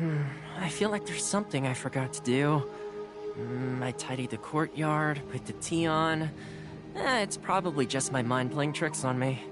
I feel like there's something I forgot to do. I tidied the courtyard, put the tea on. It's probably just my mind playing tricks on me.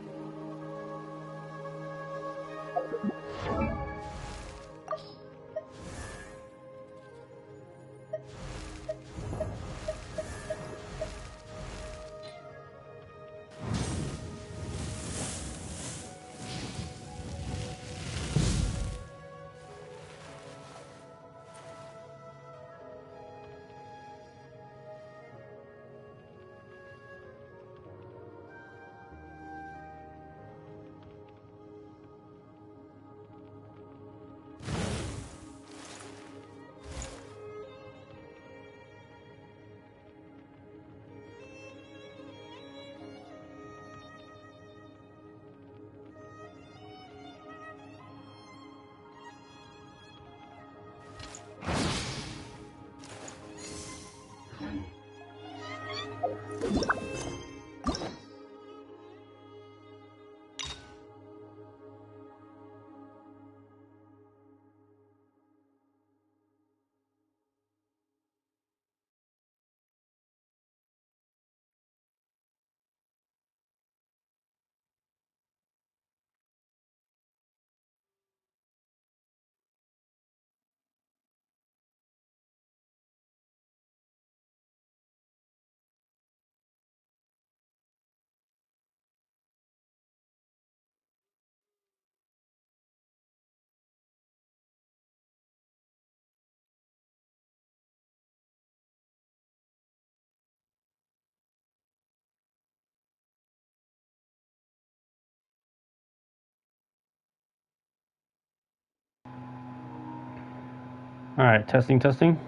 Alright, testing, testing.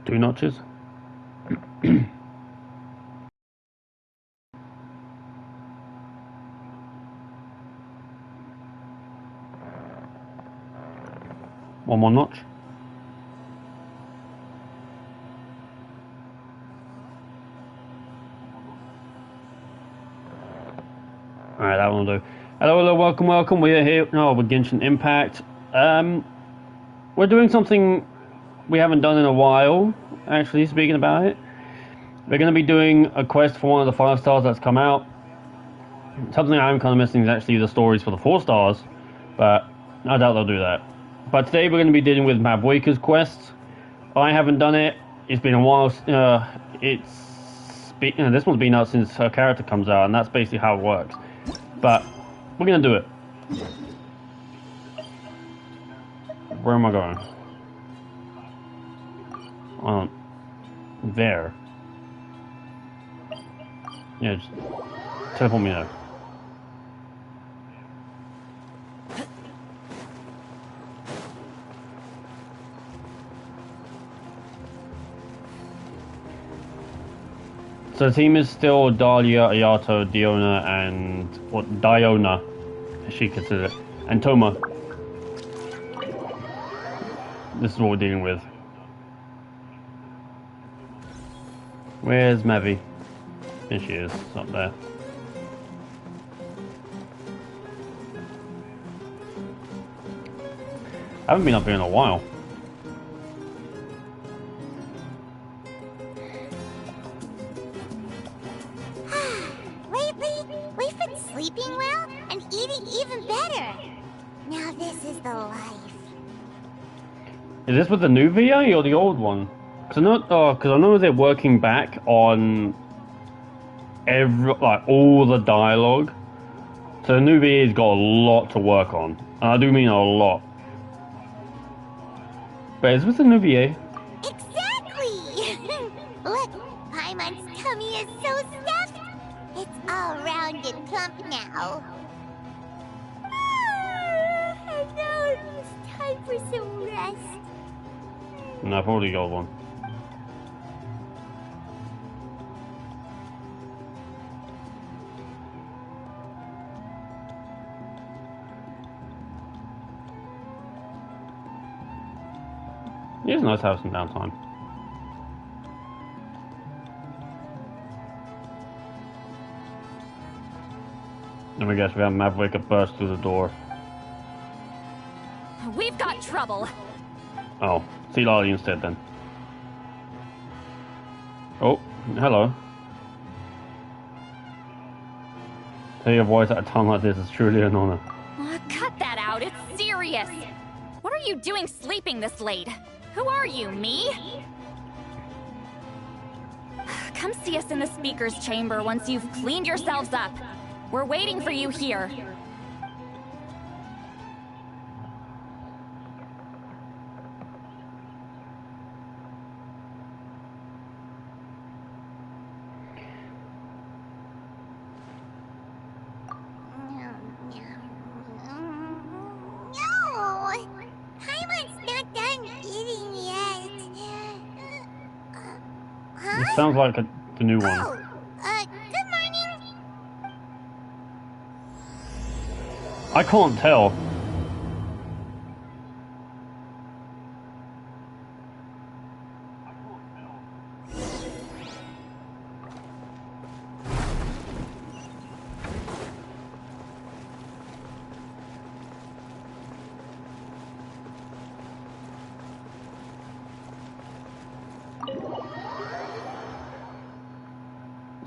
Two notches. One more notch. Alright, that one will do. Hello, hello, welcome, welcome. We are here now with Genshin Impact. We're doing something we haven't done in a while, actually, speaking about it. We're going to be doing a quest for one of the 5 stars that's come out. Something I'm kind of missing is actually the stories for the 4 stars, but I doubt they'll do that. But today we're going to be dealing with Mavuika's quest. I haven't done it. It's been a while. This one's been out since her character comes out, and that's basically how it works. But we're going to do it. Where am I going? There. Yeah, just teleport me there. So the team is still Dahlia, Ayato, Diona, and Diona, as she considers it, and Toma. This is what we're dealing with. Where's Mavi? Here she is, up there. I haven't been up here in a while. Lately, we've been sleeping well and eating even better. Now this is the life. Is this with the new VA or the old one? Because I know they're working back on all the dialogue. So the new VA's got a lot to work on, and I do mean a lot. But is this the new VA? Exactly! Look, Paimon's tummy is so stuffed. It's all round and plump now. And now it's time for some rest. No, I've already got one. It's nice to have some downtime. Let me guess, we have Mavuika burst through the door. We've got trouble. Oh, see Lolly instead then. Oh, hello. To hear your voice at a time like this is truly an honor. Cut that out, it's serious. What are you doing sleeping this late? Who are you, me? Come see us in the speaker's chamber once you've cleaned yourselves up. We're waiting for you here. Sounds like the new one. Oh, good morning. I can't tell.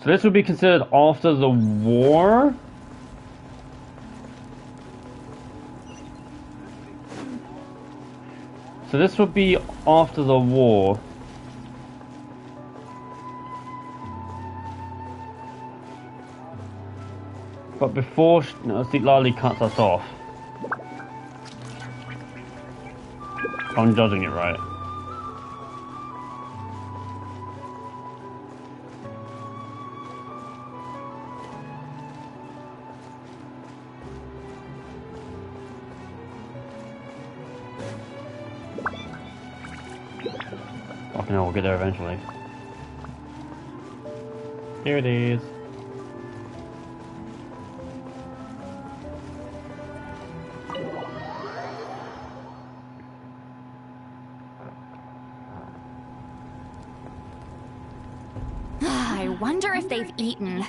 So this would be considered after the war? So this would be after the war. But before Lali cuts us off. I'm judging it right. Fucking hell, we'll get there eventually. Here it is. I wonder if they've eaten.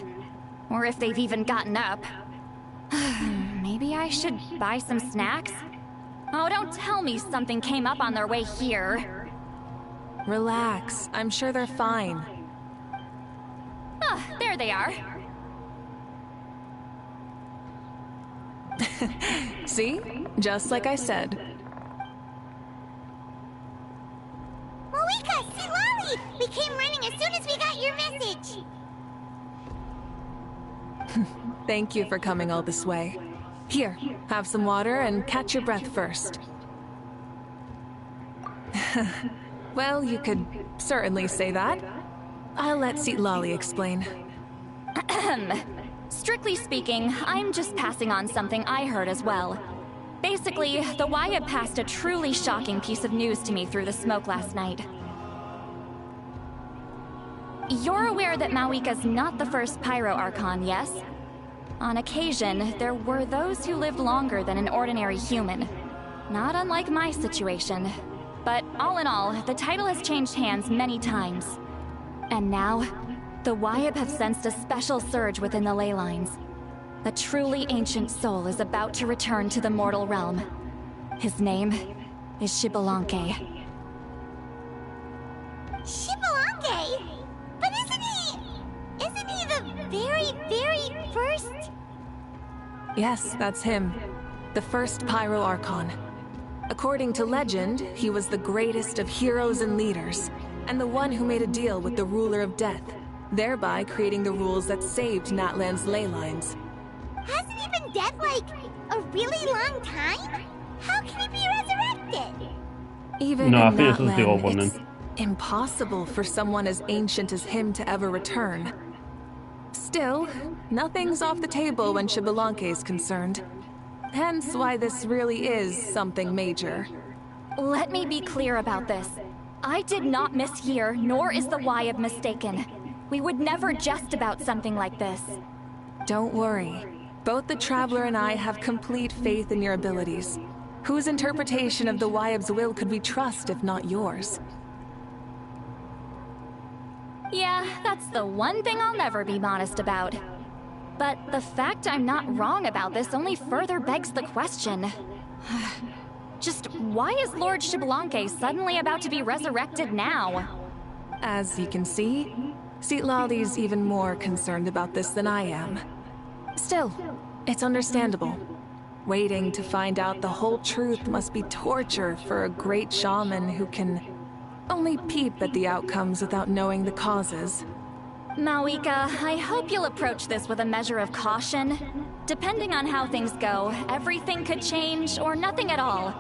Or if they've even gotten up. Maybe I should buy some snacks? Oh, don't tell me something came up on their way here. Relax. I'm sure they're fine. Ah, there they are. See? Just like I said. Mavuika, see Lolly! We came running as soon as we got your message. Thank you for coming all this way. Here, have some water and catch your breath first. Well, you could certainly say that. I'll let Lolly explain. Strictly speaking, I'm just passing on something I heard as well. Basically, the Wyatt passed a truly shocking piece of news to me through the smoke last night. You're aware that Mavuika's not the first Pyro Archon, yes? On occasion, there were those who lived longer than an ordinary human. Not unlike my situation. But all in all, the title has changed hands many times. And now, the Wyatt have sensed a special surge within the ley lines. A truly ancient soul is about to return to the mortal realm. His name is Xbalanque. Xbalanque? But isn't he the very, very first? Yes, that's him. The first Pyro Archon. According to legend, he was the greatest of heroes and leaders, and the one who made a deal with the ruler of death, thereby creating the rules that saved Natlan's ley lines. Hasn't he been dead like a really long time? How can he be resurrected? Even No, I in think this is the old Natlan, one it's then. impossible for someone as ancient as him to ever return. Still, nothing's off the table when Xbalanque is concerned. Hence why this really is something major. Let me be clear about this. I did not mishear, nor is the Wyatt mistaken. We would never jest about something like this. Don't worry. Both the Traveler and I have complete faith in your abilities. Whose interpretation of the Wyatt's will could we trust if not yours? Yeah, that's the one thing I'll never be modest about. But the fact I'm not wrong about this only further begs the question. Just why is Lord Xbalanque suddenly about to be resurrected now? As you can see, Citlali's even more concerned about this than I am. Still, it's understandable. Waiting to find out the whole truth must be torture for a great shaman who can only peep at the outcomes without knowing the causes. Mavuika, I hope you'll approach this with a measure of caution. Depending on how things go, everything could change or nothing at all.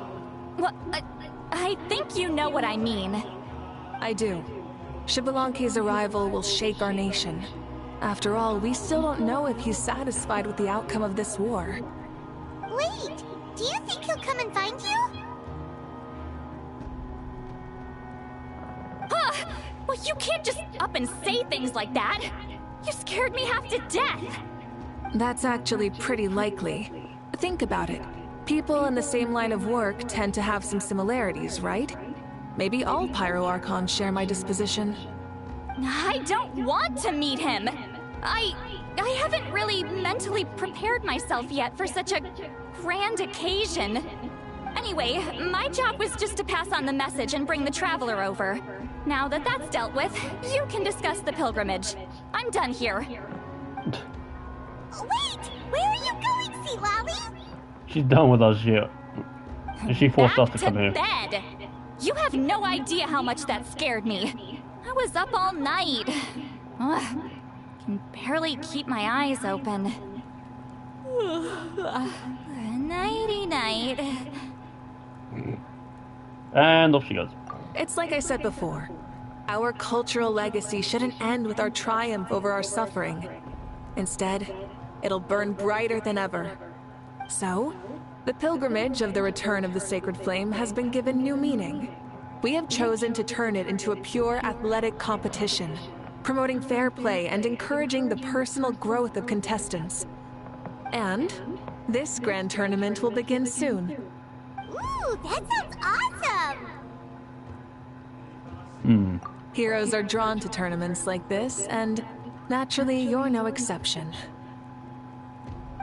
Well, I think you know what I mean. I do. Xbalanque's arrival will shake our nation. After all, we still don't know if he's satisfied with the outcome of this war. Wait, do you think he'll come and find you? Well, you can't just up and say things like that. You scared me half to death. That's actually pretty likely. Think about it. People in the same line of work tend to have some similarities, right? Maybe all Pyro Archons share my disposition. I don't want to meet him. I haven't really mentally prepared myself yet for such a grand occasion. Anyway, my job was just to pass on the message and bring the Traveler over. Now that that's dealt with, you can discuss the pilgrimage. I'm done here. Wait! Where are you going, Citlali? She's done with us shit. And she forced us to come here. Bed. You have no idea how much that scared me. I was up all night. Ugh, can barely keep my eyes open. Nighty-night. And off she goes. It's like I said before. Our cultural legacy shouldn't end with our triumph over our suffering. Instead, it'll burn brighter than ever. So, the pilgrimage of the return of the Sacred Flame has been given new meaning. We have chosen to turn it into a pure athletic competition, promoting fair play and encouraging the personal growth of contestants. And this grand tournament will begin soon. Ooh, that sounds awesome! Heroes are drawn to tournaments like this, and naturally, you're no exception.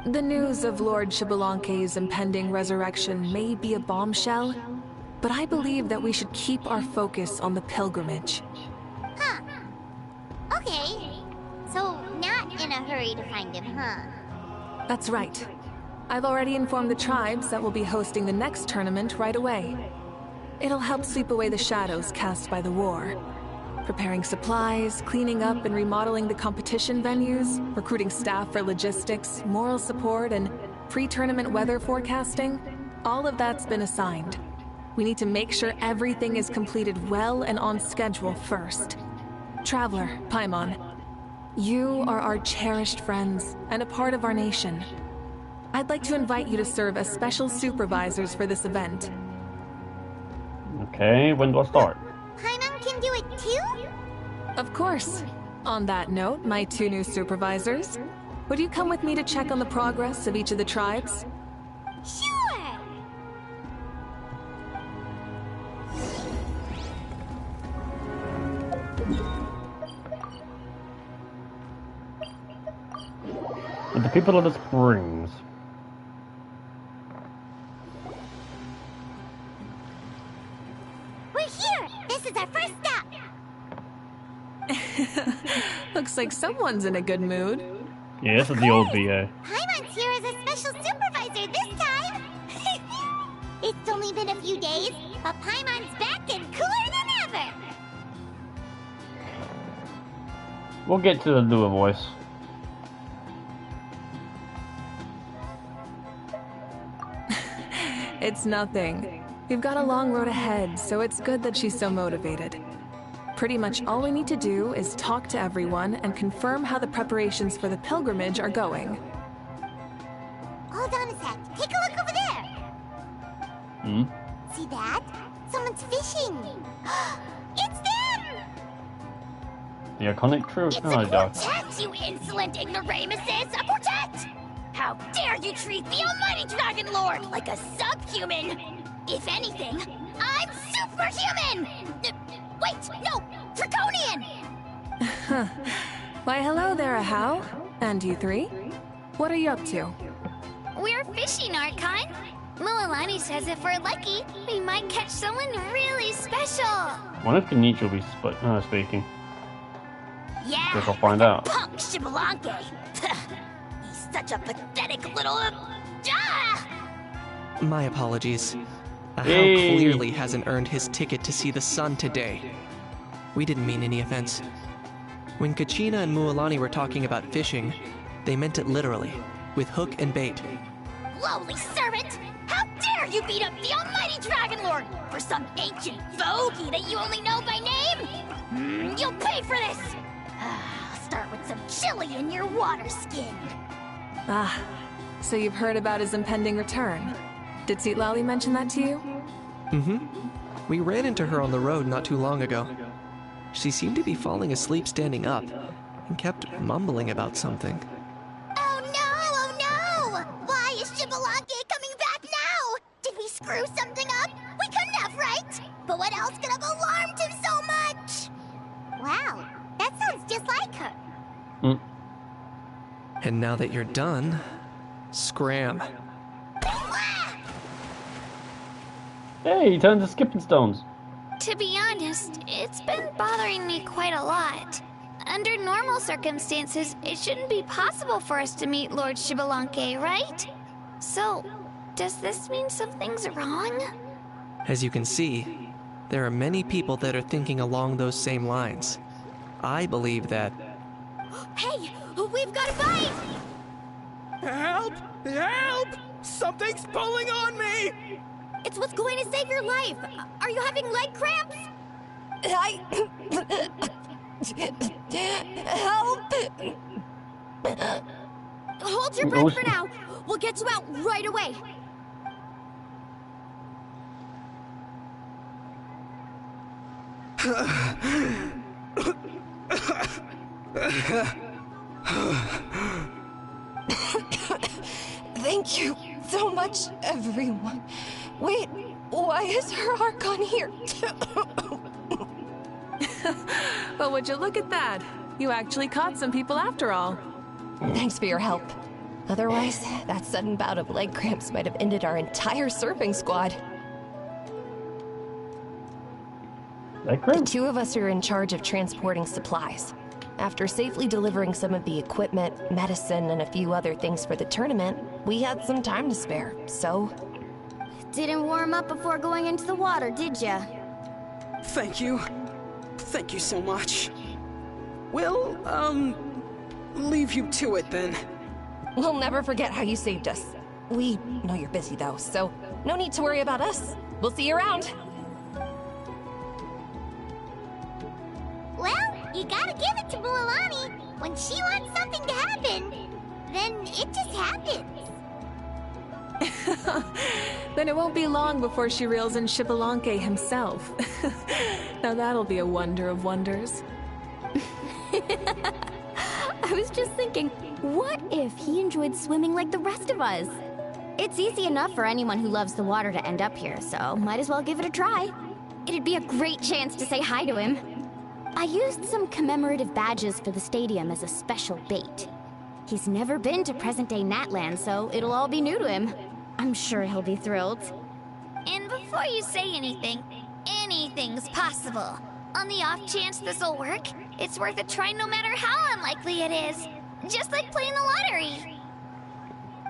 The news of Lord Xbalanque's impending resurrection may be a bombshell, but I believe that we should keep our focus on the pilgrimage. Huh. Okay. So, not in a hurry to find him, huh? That's right. I've already informed the tribes that we'll be hosting the next tournament right away. It'll help sweep away the shadows cast by the war. Preparing supplies, cleaning up and remodeling the competition venues, recruiting staff for logistics, moral support, and pre-tournament weather forecasting, all of that's been assigned. We need to make sure everything is completed well and on schedule first. Traveler, Paimon, you are our cherished friends and a part of our nation. I'd like to invite you to serve as special supervisors for this event. Okay, when do I start? Paimon can do it too? Of course. On that note, my two new supervisors, would you come with me to check on the progress of each of the tribes? Sure! With the people of the Springs. We're here! This is our first stop! Looks like someone's in a good mood. Yeah, this is the old VA. Paimon's here as a special supervisor this time! It's only been a few days, but Paimon's back and cooler than ever! We'll get to the newer voice. It's nothing. We've got a long road ahead, so it's good that she's so motivated. Pretty much all we need to do is talk to everyone and confirm how the preparations for the pilgrimage are going. Hold on a sec. Take a look over there! See that? Someone's fishing! It's them! The iconic troop. It's a quartet, you insolent ignoramuses! A quartet! How dare you treat the almighty Dragon Lord like a subhuman! If anything, I'm superhuman! Wait, no! Draconian! Why, hello there, Ahau. And you three? What are you up to? We're fishing, Archon. Mualani says if we're lucky, we might catch someone really special. What if Kenichi will be speaking? Yeah, Guess I'll find out. punk Shibalanke. He's such a pathetic little... My apologies. How Hey. clearly hasn't earned his ticket to see the sun today. We didn't mean any offense. When Kachina and Mualani were talking about fishing, they meant it literally, with hook and bait. Lowly servant! How dare you beat up the almighty Dragon Lord for some ancient bogey that you only know by name? You'll pay for this! I'll start with some chili in your water skin. Ah, so you've heard about his impending return. Did Lali mention that to you? Mm-hmm. We ran into her on the road not too long ago. She seemed to be falling asleep standing up, and kept mumbling about something. Oh no! Why is Shibalanke coming back now? Did we screw something up? We couldn't have, right? But what else could have alarmed him so much? Wow, that sounds just like her. And now that you're done, scram. Hey, he turned to skipping stones. To be honest, it's been bothering me quite a lot. Under normal circumstances, it shouldn't be possible for us to meet Lord Shibalanke, right? So, does this mean something's wrong? As you can see, there are many people that are thinking along those same lines. I believe that... Hey, we've got a bite! Help! Help! Something's pulling on me! It's what's going to save your life. Are you having leg cramps? Help! Hold your breath for now. We'll get you out right away. Thank you so much, everyone. Wait, why is her Archon here? Well, would you look at that? You actually caught some people after all. Thanks for your help. Otherwise, that sudden bout of leg cramps might have ended our entire surfing squad. Leg The cramps? two of us are in charge of transporting supplies. After safely delivering some of the equipment, medicine, and a few other things for the tournament, we had some time to spare, so... Didn't warm up before going into the water, did ya? Thank you. Thank you so much. We'll, leave you to it then. We'll never forget how you saved us. We know you're busy though, so no need to worry about us. We'll see you around. Well, you gotta give it to Mualani. When she wants something to happen, then it just happens. Then it won't be long before she reels in Shibalanke himself. Now that'll be a wonder of wonders. I was just thinking, what if he enjoyed swimming like the rest of us? It's easy enough for anyone who loves the water to end up here, so might as well give it a try. It'd be a great chance to say hi to him. I used some commemorative badges for the stadium as a special bait. He's never been to present-day Natland, so it'll all be new to him. I'm sure he'll be thrilled. And before you say anything, anything's possible. On the off chance this'll work, it's worth a try no matter how unlikely it is. Just like playing the lottery.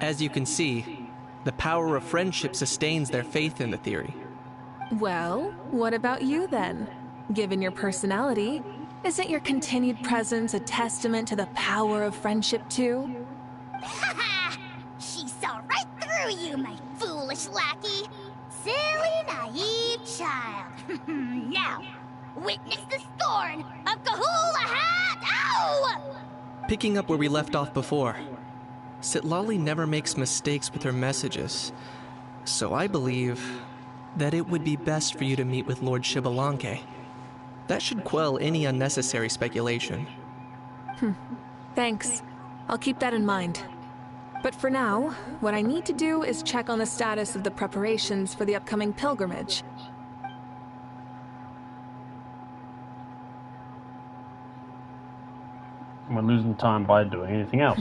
As you can see, the power of friendship sustains their faith in the theory. Well, what about you then? Given your personality, isn't your continued presence a testament to the power of friendship too? Haha! She saw right through you, my foolish lackey. Silly, naive child. Now, witness the scorn of Kahula Hat! Ow! Picking up where we left off before, Sitlali never makes mistakes with her messages, so I believe that it would be best for you to meet with Lord Shibalanke. That should quell any unnecessary speculation. Thanks. I'll keep that in mind. But for now, what I need to do is check on the status of the preparations for the upcoming pilgrimage. We're losing time by doing anything else.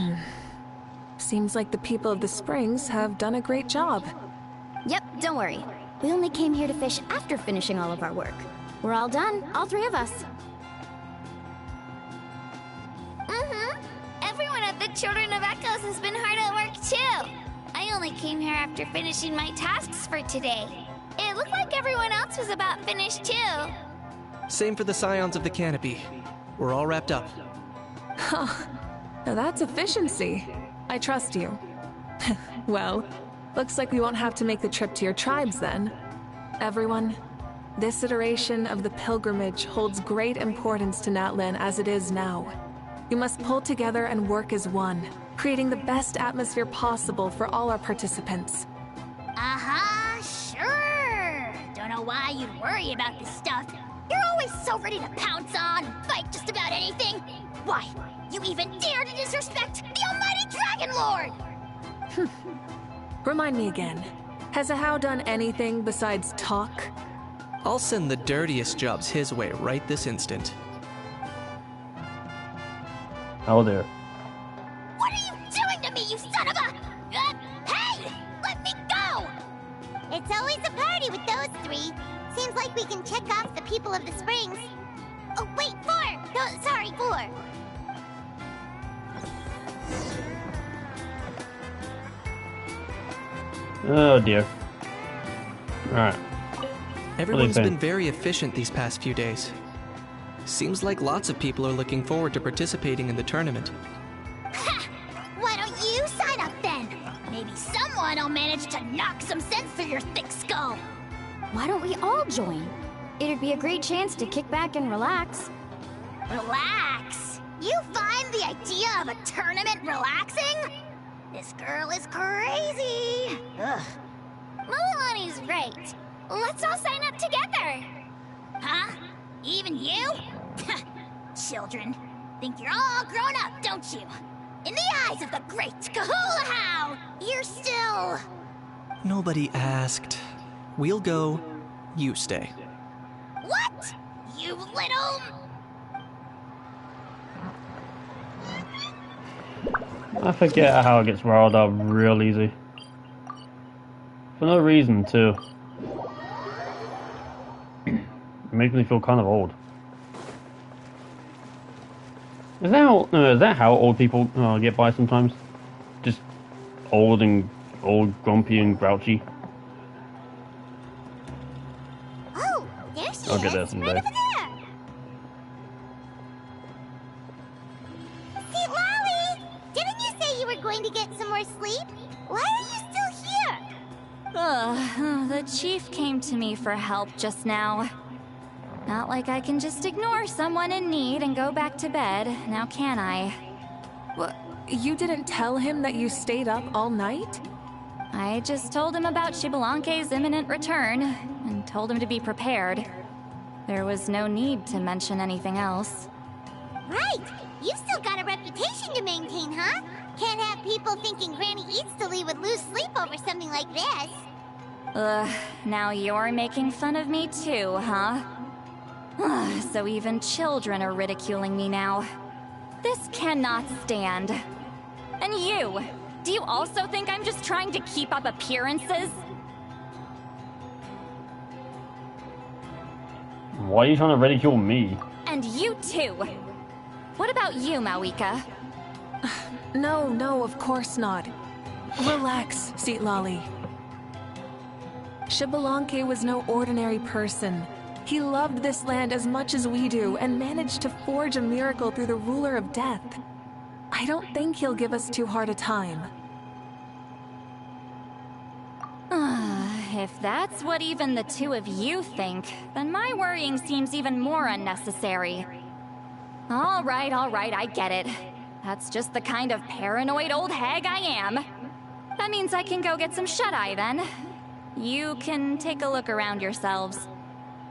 Seems like the people of the Springs have done a great job. Yep, don't worry. We only came here to fish after finishing all of our work. We're all done, all three of us. Everyone at the Children of Echoes has been hard at work too. I only came here after finishing my tasks for today. It looked like everyone else was about finished too. Same for the Scions of the Canopy. We're all wrapped up. Huh. Now that's efficiency. I trust you. Well, looks like we won't have to make the trip to your tribes then. Everyone, this iteration of the pilgrimage holds great importance to Natlin as it is now. We must pull together and work as one, creating the best atmosphere possible for all our participants. Sure. Don't know why you'd worry about this stuff. You're always so ready to pounce on and fight just about anything. Why, you even dare to disrespect the almighty Dragon Lord! Remind me again, has Ahau done anything besides talk? I'll send the dirtiest jobs his way right this instant. Oh dear. What are you doing to me, you son of a... hey! Let me go! It's always a party with those three. Seems like we can check off the people of the Springs. Oh, wait, 4! No, sorry, 4. Oh dear. Alright. Everyone's been very efficient these past few days. Seems like lots of people are looking forward to participating in the tournament. Ha! Why don't you sign up then? Maybe someone will manage to knock some sense through your thick skull. Why don't we all join? It'd be a great chance to kick back and relax. Relax? You find the idea of a tournament relaxing? This girl is crazy. Ugh. Mulaney's right. Let's all sign up together. Huh? Even you? Children, think you're all grown up, don't you? In the eyes of the great Kahulahau, you're still... Nobody asked. We'll go, you stay. What? You little... I forget how it gets riled up real easy. For no reason, too. It makes me feel kind of old. Is that how old people get by sometimes? Just old, grumpy and grouchy. Oh, there she is. I'll get that someday. Right over there. See, Lolly, didn't you say you were going to get some more sleep? Why are you still here? The chief came to me for help just now. Not like I can just ignore someone in need and go back to bed, now can I? What? You didn't tell him that you stayed up all night? I just told him about Xbalanque's imminent return, and told him to be prepared. There was no need to mention anything else. Right. You've still got a reputation to maintain, huh? Can't have people thinking Granny Eatstily would lose sleep over something like this. Now you're making fun of me too, huh? So even children are ridiculing me now. This cannot stand. And you! Do you also think I'm just trying to keep up appearances? Why are you trying to ridicule me? And you too! What about you, Mavuika? No, of course not. Relax, Lolly. Xbalanque was no ordinary person. He loved this land as much as we do and managed to forge a miracle through the ruler of death. I don't think he'll give us too hard a time. If that's what even the two of you think, then my worrying seems even more unnecessary. All right, I get it. That's just the kind of paranoid old hag I am. That means I can go get some shut-eye then. You can take a look around yourselves.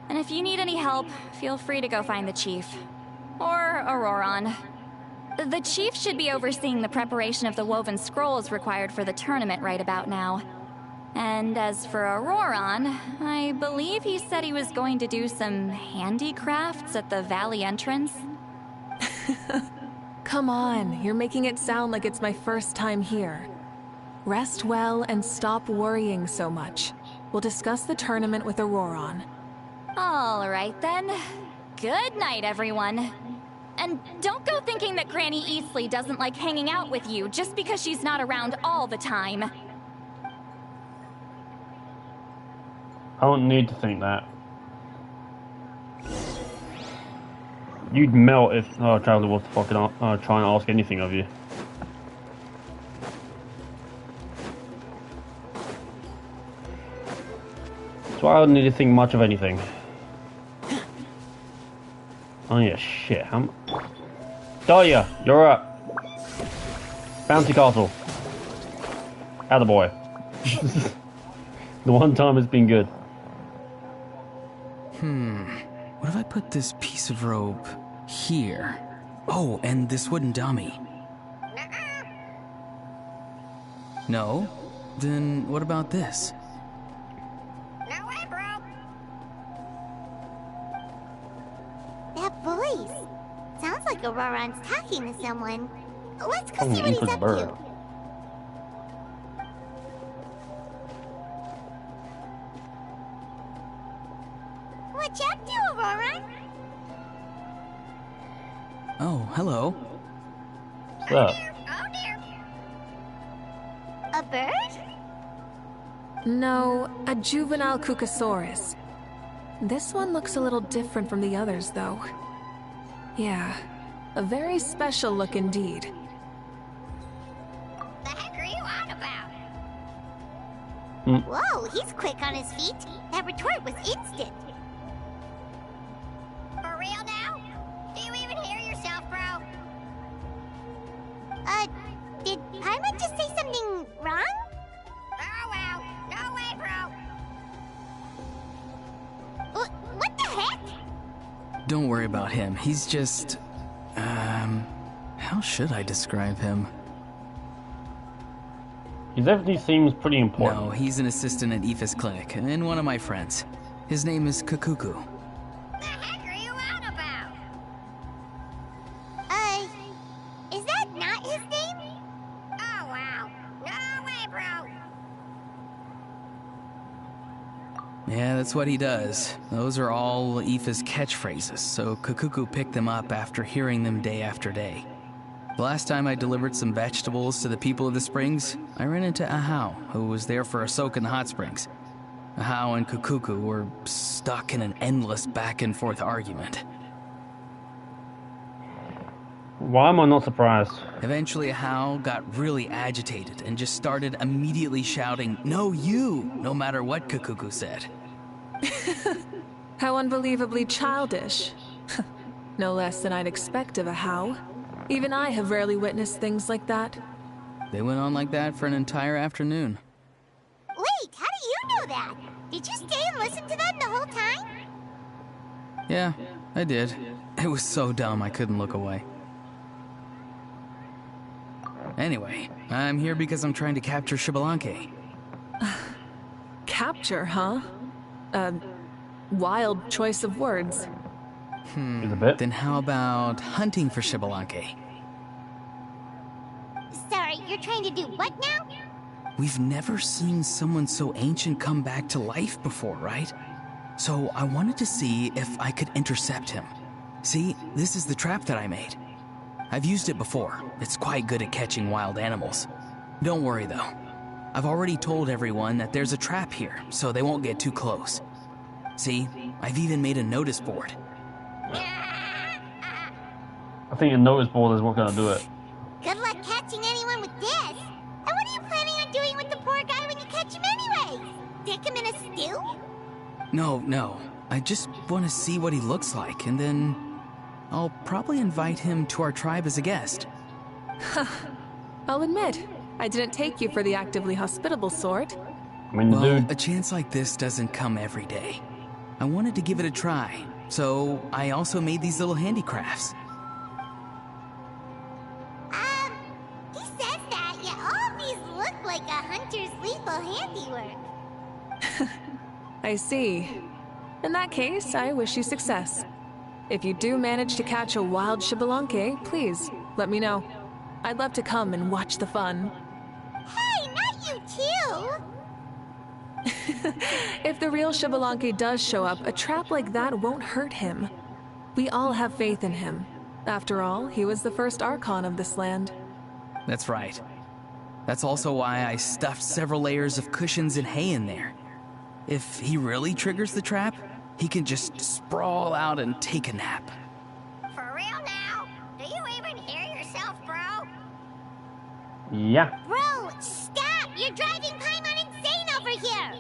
And if you need any help, feel free to go find the chief. Or Auroron. The chief should be overseeing the preparation of the woven scrolls required for the tournament right about now. And as for Auroron, I believe he said he was going to do some handicrafts at the valley entrance. come on. You're making it sound like it's my first time here. Rest well and stop worrying so much. We'll discuss the tournament with Auroron. All right then. Good night, everyone. And don't go thinking that Granny Eastleigh doesn't like hanging out with you just because she's not around all the time. I don't need to think that. You'd melt if Traveler was to fucking try and ask anything of you. So I don't need to think much of anything. Oh yeah, shit. Dahlia, you're up. Bouncy Castle. Attaboy. The one time it's been good. What if I put this piece of rope here? Oh, and this wooden dummy. No? Then what about this? No way, bro. That voice. Sounds like Auroron's talking to someone. Let's go see what he's up to. What you up to, Auroron? Oh, hello. What's up? Oh dear. A bird? No, a juvenile Cucosaurus. This one looks a little different from the others, though. Yeah, a very special look indeed. The heck are you on about? Mm. Whoa, he's quick on his feet. That retort was instant. For real now? Do you even hear yourself, bro? Did Paimon just say something wrong? Oh wow, no way, bro. What the heck? Don't worry about him. He's just... how should I describe him? He definitely seems pretty important. No, he's an assistant at Aoife's clinic, and one of my friends. His name is Kakuku. The heck are you on about? Is that not his name? Oh wow, no way, bro. Yeah, that's what he does. Those are all Aoife's catchphrases, so Kakuku picked them up after hearing them day after day. The last time I delivered some vegetables to the people of the springs, I ran into Ahau, who was there for a soak in the hot springs. Ahau and Kakuku were stuck in an endless back-and-forth argument. Why am I not surprised? Eventually, Ahau got really agitated and just started immediately shouting, "No, you!" no matter what Kakuku said. How unbelievably childish. No less than I'd expect of a How. Even I have rarely witnessed things like that. They went on like that for an entire afternoon. Wait, how do you know that? Did you stay and listen to them the whole time? Yeah, I did. It was so dumb I couldn't look away. Anyway, I'm here because I'm trying to capture Xbalanque. Capture, huh? Wild choice of words. Is a bit. Then how about hunting for Xbalanque? Sorry, you're trying to do what now? We've never seen someone so ancient come back to life before, right? So I wanted to see if I could intercept him. See, this is the trap that I made. I've used it before. It's quite good at catching wild animals. Don't worry though. I've already told everyone that there's a trap here, so they won't get too close. See, I've even made a notice board. I think a notice board is what's gonna do it. Good luck catching anyone with this. And what are you planning on doing with the poor guy when you catch him anyway? Stick him in a stew? No. I just want to see what he looks like, and then I'll probably invite him to our tribe as a guest. I'll admit, I didn't take you for the actively hospitable sort. I mean, Well, dude. a chance like this doesn't come every day. I wanted to give it a try, so I also made these little handicrafts. He says that, yet all these look like a hunter's lethal handiwork. I see. In that case, I wish you success. If you do manage to catch a wild Xbalanque, please, let me know. I'd love to come and watch the fun. Hey, not you too! If the real Xbalanque does show up, a trap like that won't hurt him. We all have faith in him. After all, he was the first Archon of this land. That's right. That's also why I stuffed several layers of cushions and hay in there. If he really triggers the trap, he can just sprawl out and take a nap. For real now? Do you even hear yourself, bro? Yeah. Bro, stop! You're driving Paimon insane over here!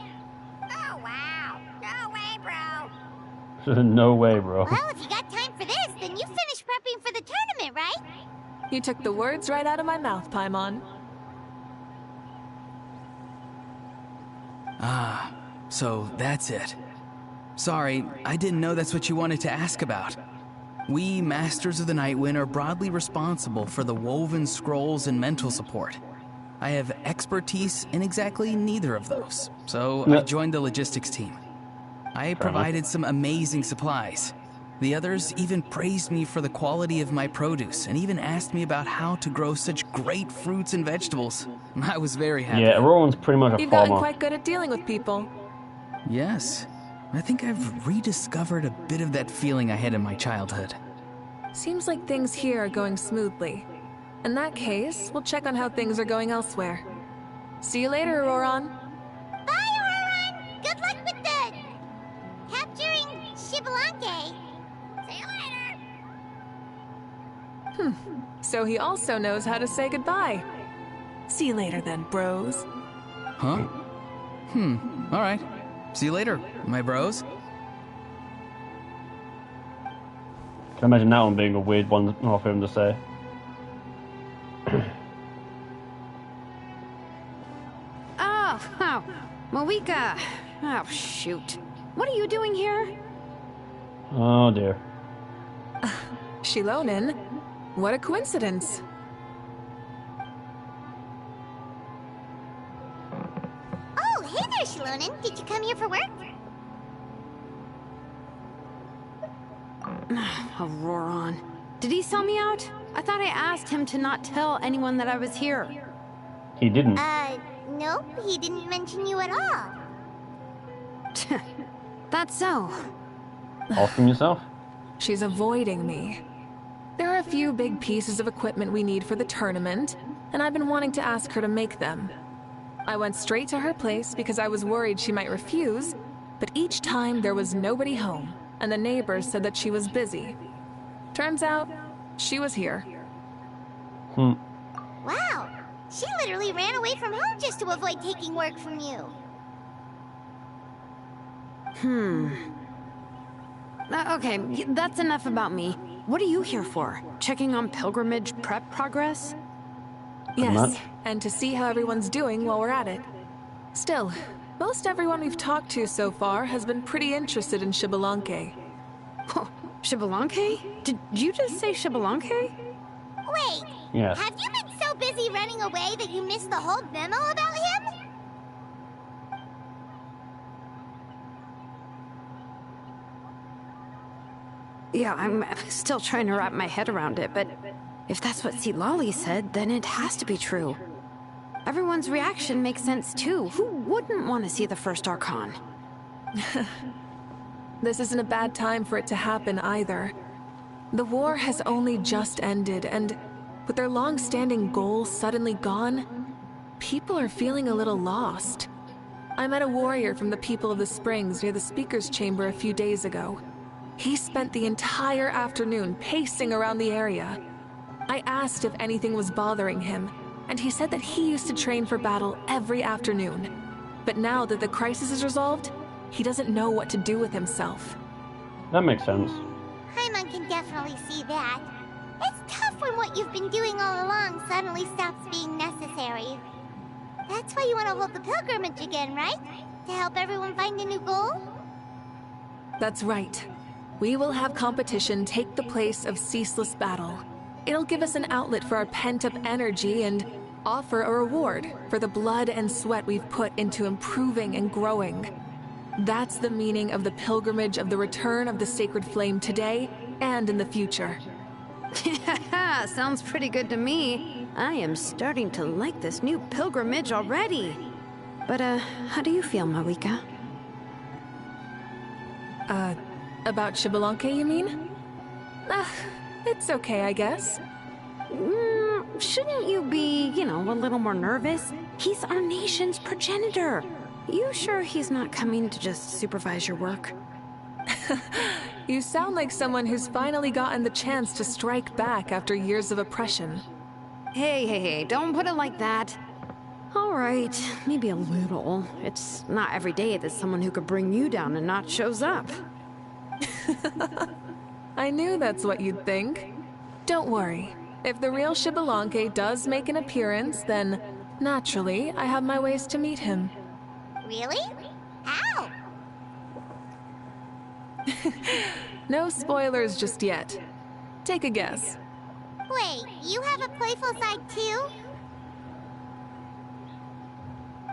Oh, wow. No way, bro. No way, bro. Well, if you got time for this, then you finished prepping for the tournament, right? You took the words right out of my mouth, Paimon. Ah, so that's it. Sorry, I didn't know that's what you wanted to ask about. We, Masters of the Nightwind, are broadly responsible for the woven scrolls and mental support. I have expertise in exactly neither of those, so I joined the logistics team. I provided some amazing supplies. The others even praised me for the quality of my produce and even asked me about how to grow such great fruits and vegetables. I was very happy. Yeah, Rowan's pretty much a You've farmer. gotten quite good at dealing with people. Yes, I think I've rediscovered a bit of that feeling I had in my childhood. Seems like things here are going smoothly. In that case, we'll check on how things are going elsewhere. See you later, Auroron. Bye, Auroron! Good luck with the... capturing Xbalanque. See you later. So he also knows how to say goodbye. See you later then, bros. Huh? Alright. See you later, my bros. Can imagine that one being a weird one for him to say. Oh, Mavuika. Oh, shoot. What are you doing here? Oh dear. Xilonen? What a coincidence. Oh, hey there, Xilonen. Did you come here for work? Auroron. Did he sell me out? I thought I asked him to not tell anyone that I was here. He didn't. Nope. He didn't mention you at all. That's so. Ask him yourself. She's avoiding me. There are a few big pieces of equipment we need for the tournament, and I've been wanting to ask her to make them. I went straight to her place because I was worried she might refuse, but each time there was nobody home, and the neighbors said that she was busy. Turns out, she was here. Wow. She literally ran away from home just to avoid taking work from you. Okay, that's enough about me. What are you here for? Checking on pilgrimage prep progress? Yes, and to see how everyone's doing while we're at it. Still, most everyone we've talked to so far has been pretty interested in Xbalanque. Xbalanque? Did you just say Xbalanque? Wait. Yes. Have you been so busy running away that you missed the whole memo about him? Yeah, I'm still trying to wrap my head around it, but if that's what Lolly said, then it has to be true. Everyone's reaction makes sense too. Who wouldn't want to see the first Archon? This isn't a bad time for it to happen either. The war has only just ended, and with their long-standing goals suddenly gone, people are feeling a little lost. I met a warrior from the People of the Springs near the Speaker's Chamber a few days ago. He spent the entire afternoon pacing around the area. I asked if anything was bothering him, and he said that he used to train for battle every afternoon. But now that the crisis is resolved, he doesn't know what to do with himself. That makes sense. Paimon can definitely see that. It's tough when what you've been doing all along suddenly stops being necessary. That's why you want to hold the pilgrimage again, right? To help everyone find a new goal? That's right. We will have competition take the place of ceaseless battle. It'll give us an outlet for our pent-up energy and offer a reward for the blood and sweat we've put into improving and growing. That's the meaning of the pilgrimage of the return of the sacred flame today and in the future. Yeah, sounds pretty good to me. I am starting to like this new pilgrimage already. But, how do you feel, Mavuika? About Xbalanque, you mean? It's okay, I guess. Shouldn't you be, a little more nervous? He's our nation's progenitor. You sure he's not coming to just supervise your work? You sound like someone who's finally gotten the chance to strike back after years of oppression. Hey, don't put it like that. All right, maybe a little. It's not every day that someone who could bring you down a notch shows up. I knew that's what you'd think. Don't worry. If the real Xbalanque does make an appearance, then naturally I have my ways to meet him. Really? How? No spoilers just yet. Take a guess. Wait, you have a playful side too?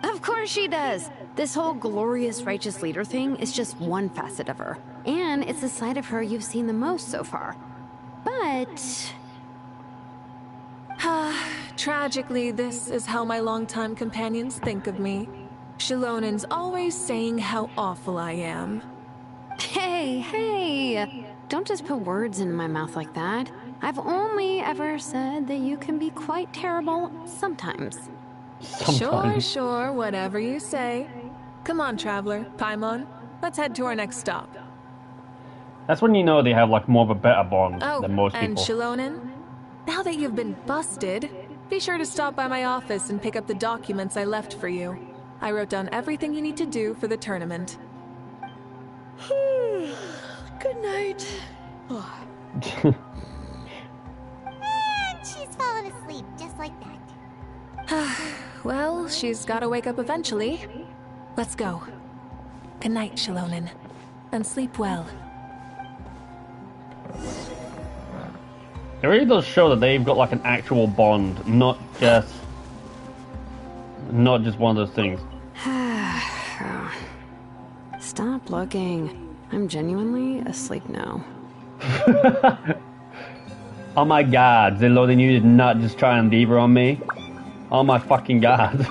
Of course she does. This whole glorious righteous leader thing is just one facet of her. And it's the side of her you've seen the most so far. But... Tragically, this is how my longtime companions think of me. Shilonen's always saying how awful I am. Hey! Don't just put words in my mouth like that. I've only ever said that you can be quite terrible sometimes. Sure, whatever you say. Come on, Traveler, Paimon. Let's head to our next stop. That's when you know they have like more of a better bond than most people. And Shilonen? Now that you've been busted, be sure to stop by my office and pick up the documents I left for you. I wrote down everything you need to do for the tournament. Good night. And she's fallen asleep just like that. Well, she's gotta wake up eventually. Let's go. Good night, Shilonen. And sleep well. It really does show that they've got like an actual bond, not just one of those things. Stop looking. I'm genuinely asleep now. Oh my god, Zilloden, you did not just try and diva on me. Oh my fucking god.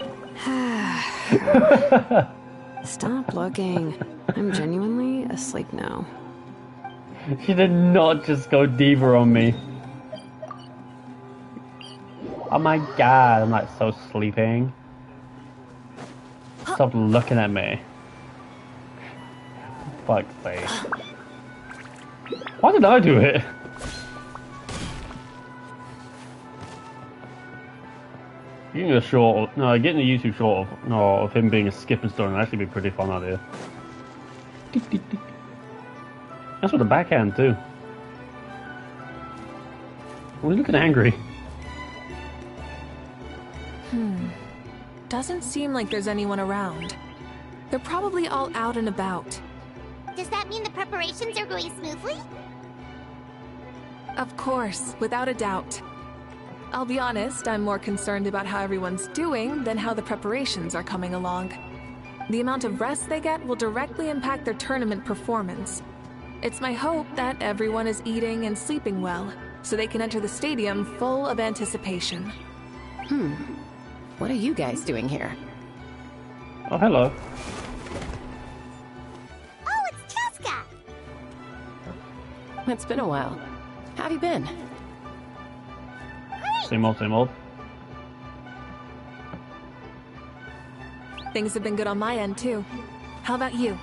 Stop looking. I'm genuinely asleep now. She did not just go diva on me. Oh my god, I'm like so sleeping. Stop looking at me. Fuck's sake. Why did I do it? Getting a short, no, getting a YouTube short of him being a skipping stone would actually be a pretty fun idea. That's with the backhand too. We're looking angry. Doesn't seem like there's anyone around. They're probably all out and about. Does that mean the preparations are going smoothly? Of course, without a doubt. I'll be honest, I'm more concerned about how everyone's doing than how the preparations are coming along. The amount of rest they get will directly impact their tournament performance. It's my hope that everyone is eating and sleeping well, so they can enter the stadium full of anticipation. What are you guys doing here? Oh, hello. Oh, it's Cheska! It's been a while. How have you been? Great! Same old, same old. Things have been good on my end, too. How about you?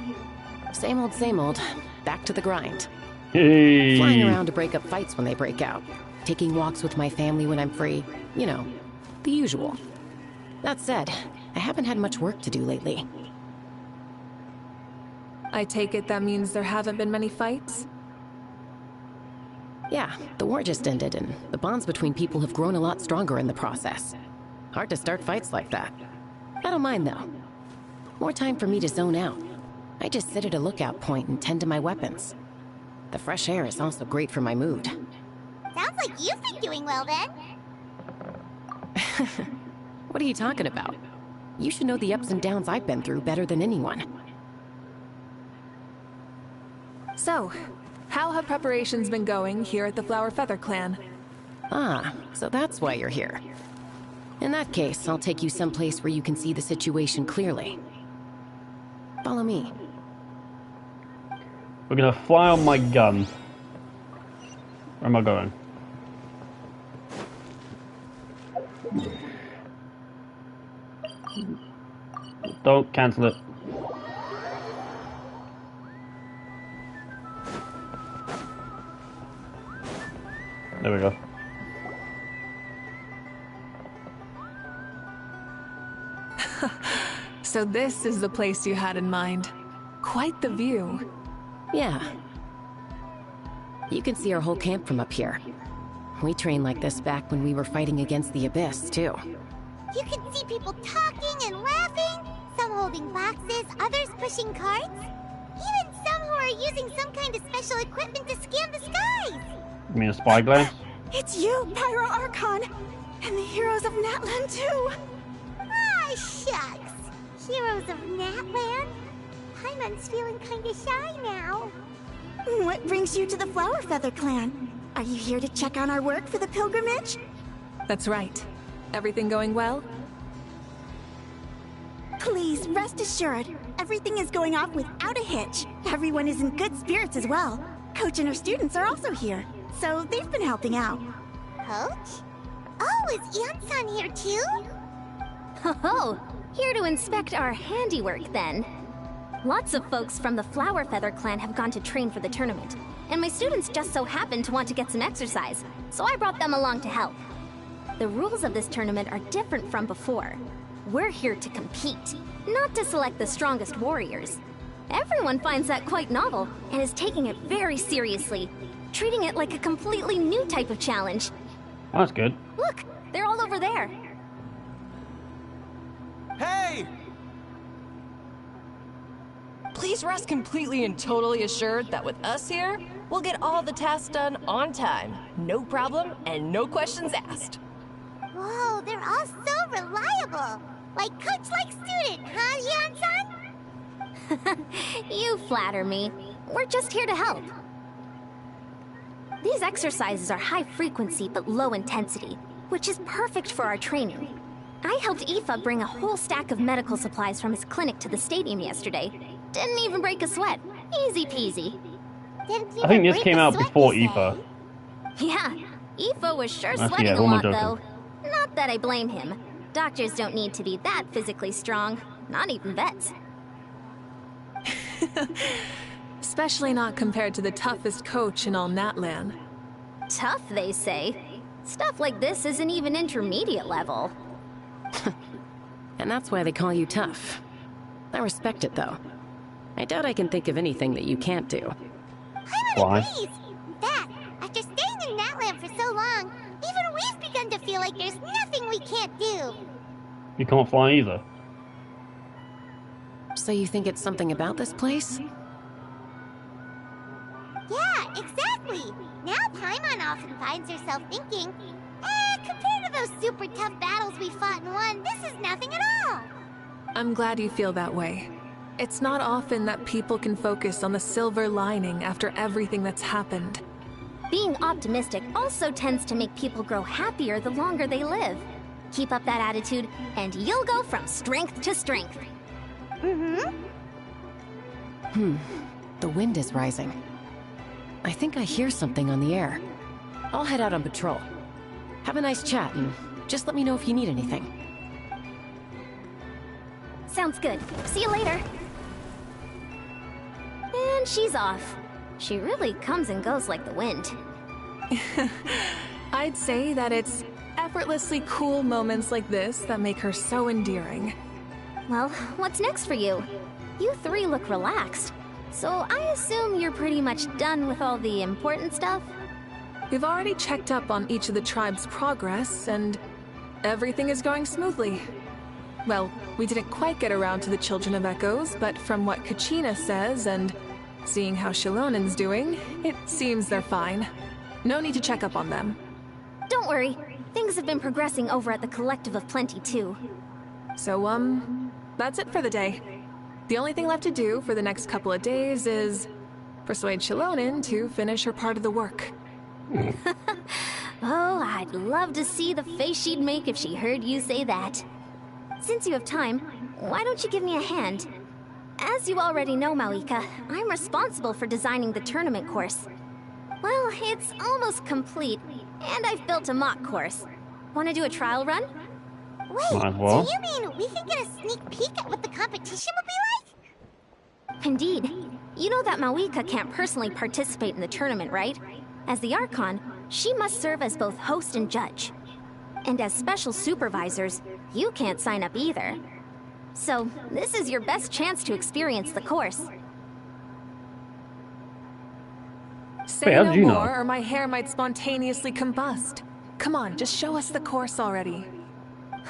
Same old. Back to the grind. Hey. Flying around to break up fights when they break out. Taking walks with my family when I'm free. You know, the usual. That said, I haven't had much work to do lately. I take it that means there haven't been many fights? Yeah, the war just ended, and the bonds between people have grown a lot stronger in the process. Hard to start fights like that. I don't mind, though. More time for me to zone out. I just sit at a lookout point and tend to my weapons. The fresh air is also great for my mood. Sounds like you've been doing well then. What are you talking about? You should know the ups and downs I've been through better than anyone. So, how have preparations been going here at the Flower Feather Clan? Ah, so that's why you're here. In that case, I'll take you someplace where you can see the situation clearly. Follow me. We're gonna fly on my gun. Where am I going? Don't cancel it. There we go. So this is the place you had in mind. Quite the view. Yeah. You can see our whole camp from up here. We trained like this back when we were fighting against the Abyss, too. You can see people talking and laughing, some holding boxes, others pushing carts. Even some who are using some kind of special equipment to scan the skies. You mean a spyglass? It's you, Pyro Archon, and the heroes of Natlan too. Ah, shucks. Heroes of Natlan? Paimon's feeling kinda shy now. What brings you to the Flower Feather Clan? Are you here to check on our work for the pilgrimage? That's right. Everything going well? Please, rest assured, everything is going off without a hitch. Everyone is in good spirits as well. Coach and her students are also here, so they've been helping out. Coach? Oh, is Ian-san here too? Ho-ho! Here to inspect our handiwork, then. Lots of folks from the Flower Feather Clan have gone to train for the tournament, and my students just so happened to want to get some exercise, so I brought them along to help. The rules of this tournament are different from before. We're here to compete, not to select the strongest warriors. Everyone finds that quite novel, and is taking it very seriously, treating it like a completely new type of challenge. Oh, that's good. Look, they're all over there. Hey! Please rest completely and totally assured that with us here, we'll get all the tasks done on time. No problem and no questions asked. Whoa, they're all so reliable. Like coach, like student, huh, Ian-san? You flatter me. We're just here to help. These exercises are high frequency but low intensity, which is perfect for our training. I helped Aoife bring a whole stack of medical supplies from his clinic to the stadium yesterday. Didn't even break a sweat. Easy peasy. I think this came out before Aoife. Yeah, Aoife was sure Actually, sweating yeah, a who am I lot, joking? though. Not that I blame him. Doctors don't need to be that physically strong. Not even vets. Especially not compared to the toughest coach in all Natlan. Tough, they say. Stuff like this isn't even intermediate level. And that's why they call you tough. I respect it, though. I doubt I can think of anything that you can't do. Why? Please. That, after staying in Natlan for so long, even we've begun to feel like there's nothing we can't do. You can't fly either. So you think it's something about this place? Yeah, exactly. Now Paimon often finds herself thinking, compared to those super tough battles we fought and won, this is nothing at all. I'm glad you feel that way. It's not often that people can focus on the silver lining after everything that's happened. Being optimistic also tends to make people grow happier the longer they live. Keep up that attitude, and you'll go from strength to strength. The wind is rising. I think I hear something on the air. I'll head out on patrol. Have a nice chat, and just let me know if you need anything. Sounds good. See you later. And she's off. She really comes and goes like the wind. I'd say that it's effortlessly cool moments like this that make her so endearing. Well, what's next for you? You three look relaxed. So I assume you're pretty much done with all the important stuff? We've already checked up on each of the tribe's progress, and everything is going smoothly. Well, we didn't quite get around to the Children of Echoes, but from what Kachina says and seeing how Shilonen's doing, it seems they're fine. No need to check up on them. Don't worry. Things have been progressing over at the Collective of Plenty, too. So, that's it for the day. The only thing left to do for the next couple of days is persuade Shilonen to finish her part of the work. Oh, I'd love to see the face she'd make if she heard you say that. Since you have time, why don't you give me a hand? As you already know, Mavuika, I'm responsible for designing the tournament course. Well, it's almost complete, and I've built a mock course. Want to do a trial run? Wait, well. do you mean we can get a sneak peek at what the competition would be like? Indeed. You know that Mavuika can't personally participate in the tournament, right? As the Archon, she must serve as both host and judge. And as special supervisors, you can't sign up either. So, this is your best chance to experience the course. Say how no did you know? more, or my hair might spontaneously combust. Come on, just show us the course already.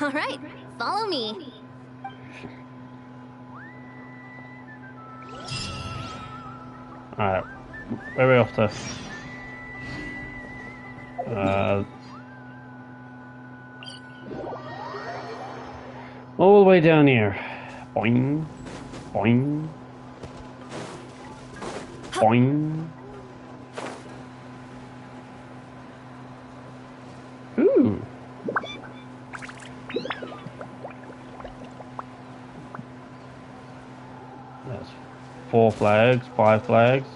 All right, follow me. Alright, where are we off to? All the way down here. Boing, boing, boing. Ooh. That's 4 flags, 5 flags.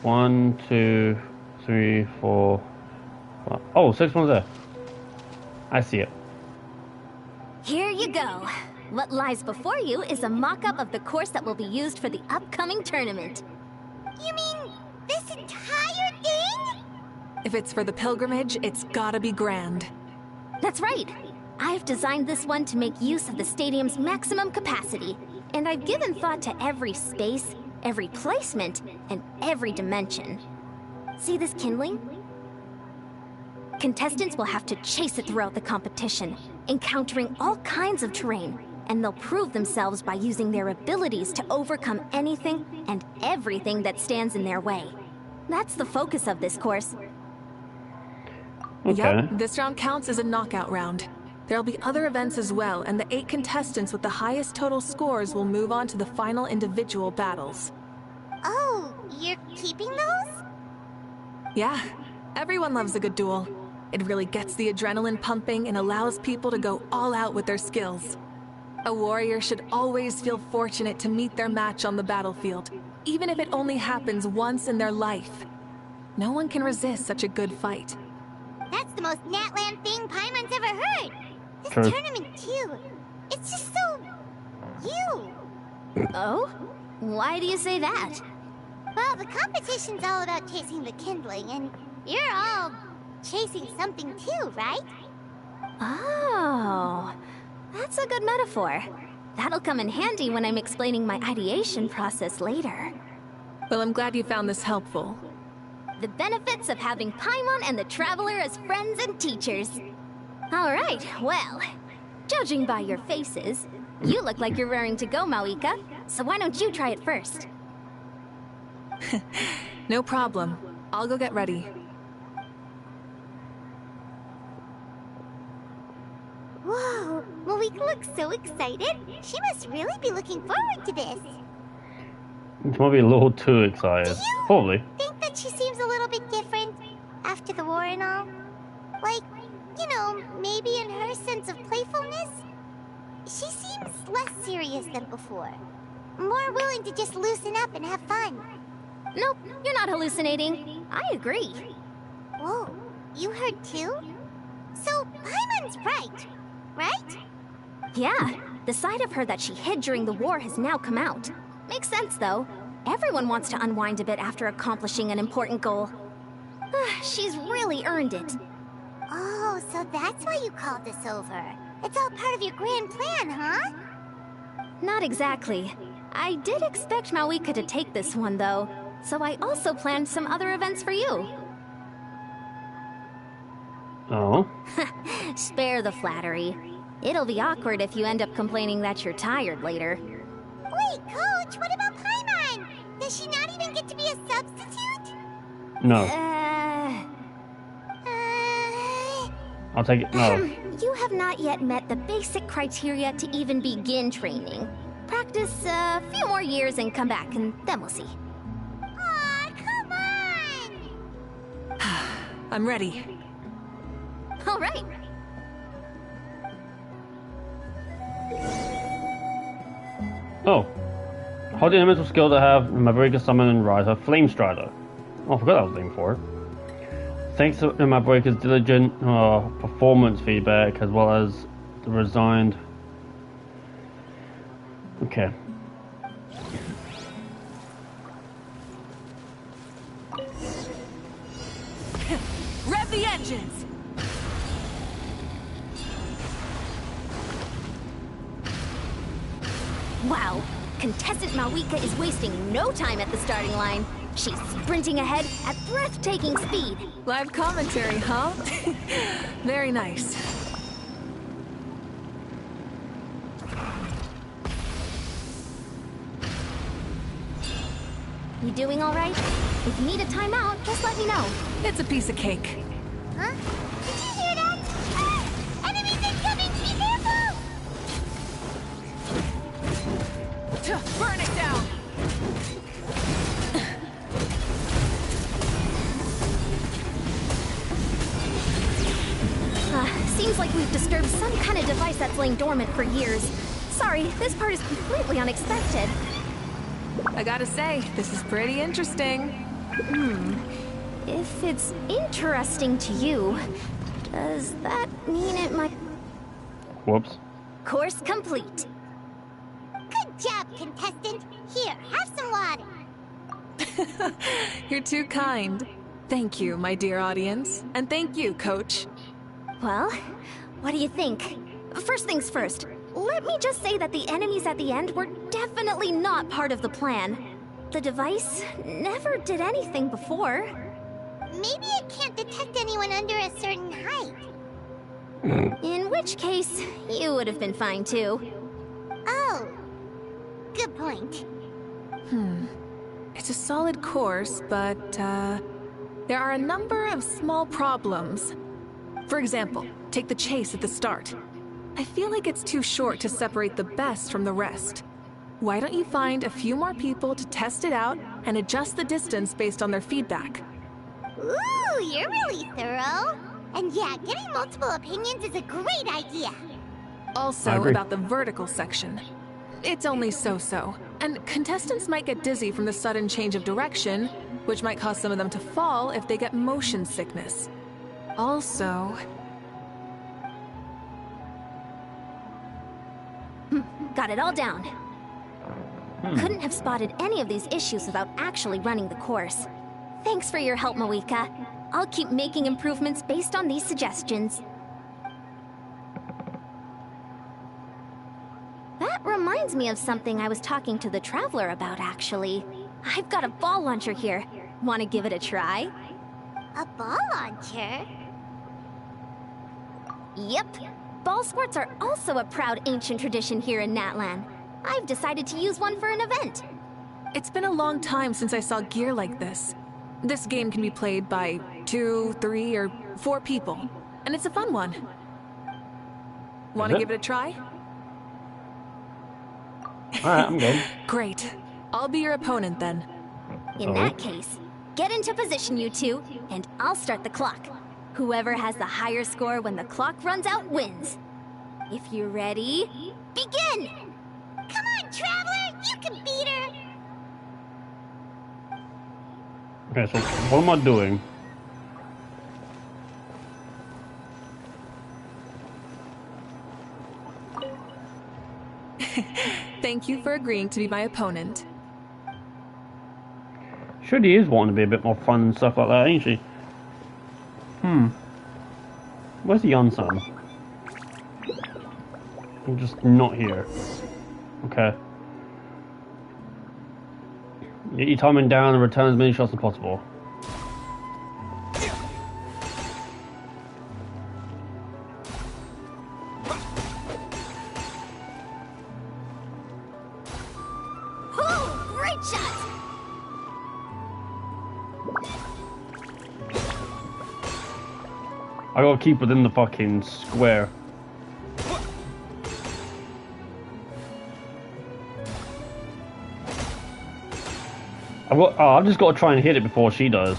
1, 2, 3, 4. 5. Oh, 6 ones there. I see it. Here you go. What lies before you is a mock-up of the course that will be used for the upcoming tournament. You mean this entire thing? If it's for the pilgrimage, it's gotta be grand. That's right. I've designed this one to make use of the stadium's maximum capacity, and I've given thought to every space, every placement, and every dimension. See this kindling? Contestants will have to chase it throughout the competition, encountering all kinds of terrain, and they'll prove themselves by using their abilities to overcome anything and everything that stands in their way. That's the focus of this course. Okay. Yep, this round counts as a knockout round. There'll be other events as well, and the 8 contestants with the highest total scores will move on to the final individual battles. Oh, you're keeping those? Yeah, everyone loves a good duel. It really gets the adrenaline pumping and allows people to go all out with their skills. A warrior should always feel fortunate to meet their match on the battlefield, even if it only happens once in their life. No one can resist such a good fight. That's the most Natland thing Paimon's ever heard. This True. tournament, too. It's just so... you. Oh? Why do you say that? Well, the competition's all about chasing the kindling, and you're all chasing something too, right? Oh, that's a good metaphor. That'll come in handy when I'm explaining my ideation process later. Well, I'm glad you found this helpful. The benefits of having Paimon and the Traveler as friends and teachers. All right, well, judging by your faces, you look like you're raring to go, Mavuika. So why don't you try it first? No problem. I'll go get ready. Whoa, Mavuika looks so excited. She must really be looking forward to this. It's maybe a little too excited. Probably. Think that she seems a little bit different after the war and all? Like, you know, maybe in her sense of playfulness? She seems less serious than before. More willing to just loosen up and have fun. Nope, you're not hallucinating. I agree. Whoa, you heard too? So, Paimon's right? Yeah, the side of her that she hid during the war has now come out. Makes sense, though. Everyone wants to unwind a bit after accomplishing an important goal. She's really earned it. Oh, so that's why you called this over. It's all part of your grand plan, huh? Not exactly. I did expect Mavuika to take this one, though, so I also planned some other events for you. Oh? Spare the flattery. It'll be awkward if you end up complaining that you're tired later. Wait, Coach, what about Paimon? Does she not even get to be a substitute? No. I'll take it. No. You have not yet met the basic criteria to even begin training. Practice a few more years and come back, and then we'll see. Aw, come on! I'm ready. All right. Oh. Hold the elemental skill to have Mavuika summon and ride her Flame Strider. Oh, I forgot I was looking for it. Thanks to Mavuika's diligent performance feedback as well as the resigned... Okay. Rev the engines! Wow. Contestant Mavuika is wasting no time at the starting line. She's sprinting ahead at breathtaking speed. Live commentary, huh? Very nice. You doing all right? If you need a timeout, just let me know. It's a piece of cake. Huh? Did you hear that? Ah! Enemies incoming! Be careful! Burn it down! Seems like we've disturbed some kind of device that's lain dormant for years. Sorry, this part is completely unexpected. I gotta say, this is pretty interesting. If it's interesting to you, does that mean it might... Whoops. Course complete. Good job, contestant. Here, have some water. You're too kind. Thank you, my dear audience. And thank you, Coach. Well, what do you think? First things first, let me just say that the enemies at the end were definitely not part of the plan. The device never did anything before. Maybe it can't detect anyone under a certain height. In which case, you would have been fine too. Oh, good point. It's a solid course, but there are a number of small problems. For example, take the chase at the start. I feel like it's too short to separate the best from the rest. Why don't you find a few more people to test it out and adjust the distance based on their feedback? Ooh, you're really thorough. And yeah, getting multiple opinions is a great idea. Also, about the vertical section. It's only so-so, and contestants might get dizzy from the sudden change of direction, which might cause some of them to fall if they get motion sickness. Also... Got it all down. Couldn't have spotted any of these issues without actually running the course. Thanks for your help, Mavuika. I'll keep making improvements based on these suggestions. That reminds me of something I was talking to the Traveler about, actually. I've got a ball launcher here. Want to give it a try? A ball launcher? Yep. Ball sports are also a proud ancient tradition here in Natlan. I've decided to use one for an event. It's been a long time since I saw gear like this. This game can be played by 2, 3, or 4 people, and it's a fun one. Want to give it a try? Alright, I'm good. Great. I'll be your opponent then. In that case, get into position, you two, and I'll start the clock. Whoever has the higher score when the clock runs out wins. If you're ready, begin! Come on, Traveler! You can beat her! Okay, so what am I doing? Thank you for agreeing to be my opponent. Shirley is wanting to be a bit more fun and stuff like that, ain't she? Where's the Yon-san? I'm just not here. Okay. Get your timing down and return as many shots as possible. Oh, great shot! I gotta keep within the fucking square. I've just got to try and hit it before she does.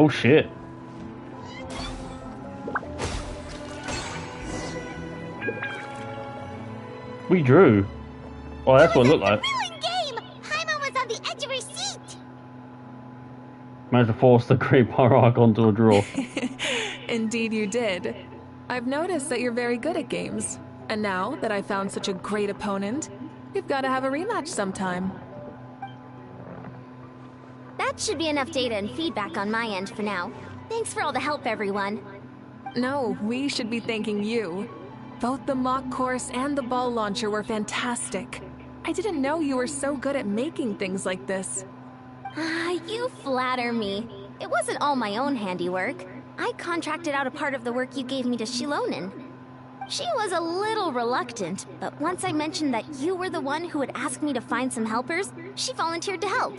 Oh shit. We drew. Oh, that's what it looked like. Game! Paimon was on the edge of her seat! Managed to force the Great Pyro Archon to a draw. Indeed you did. I've noticed that you're very good at games. And now that I found such a great opponent, we've got to have a rematch sometime. That should be enough data and feedback on my end for now. Thanks for all the help, everyone. No, we should be thanking you. Both the mock course and the ball launcher were fantastic. I didn't know you were so good at making things like this. You flatter me. It wasn't all my own handiwork. I contracted out a part of the work you gave me to Shilonen. She was a little reluctant, but once I mentioned that you were the one who had asked me to find some helpers, she volunteered to help.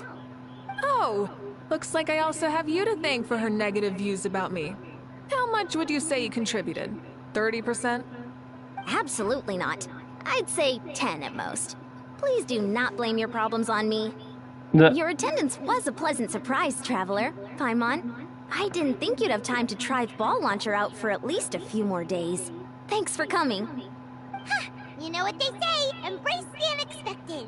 Oh, looks like I also have you to thank for her negative views about me. How much would you say you contributed? 30%? Absolutely not. I'd say 10 at most. Please do not blame your problems on me. Your attendance was a pleasant surprise, Traveler. Paimon, I didn't think you'd have time to try the ball launcher out for at least a few more days. Thanks for coming. Ha! You know what they say, embrace the unexpected.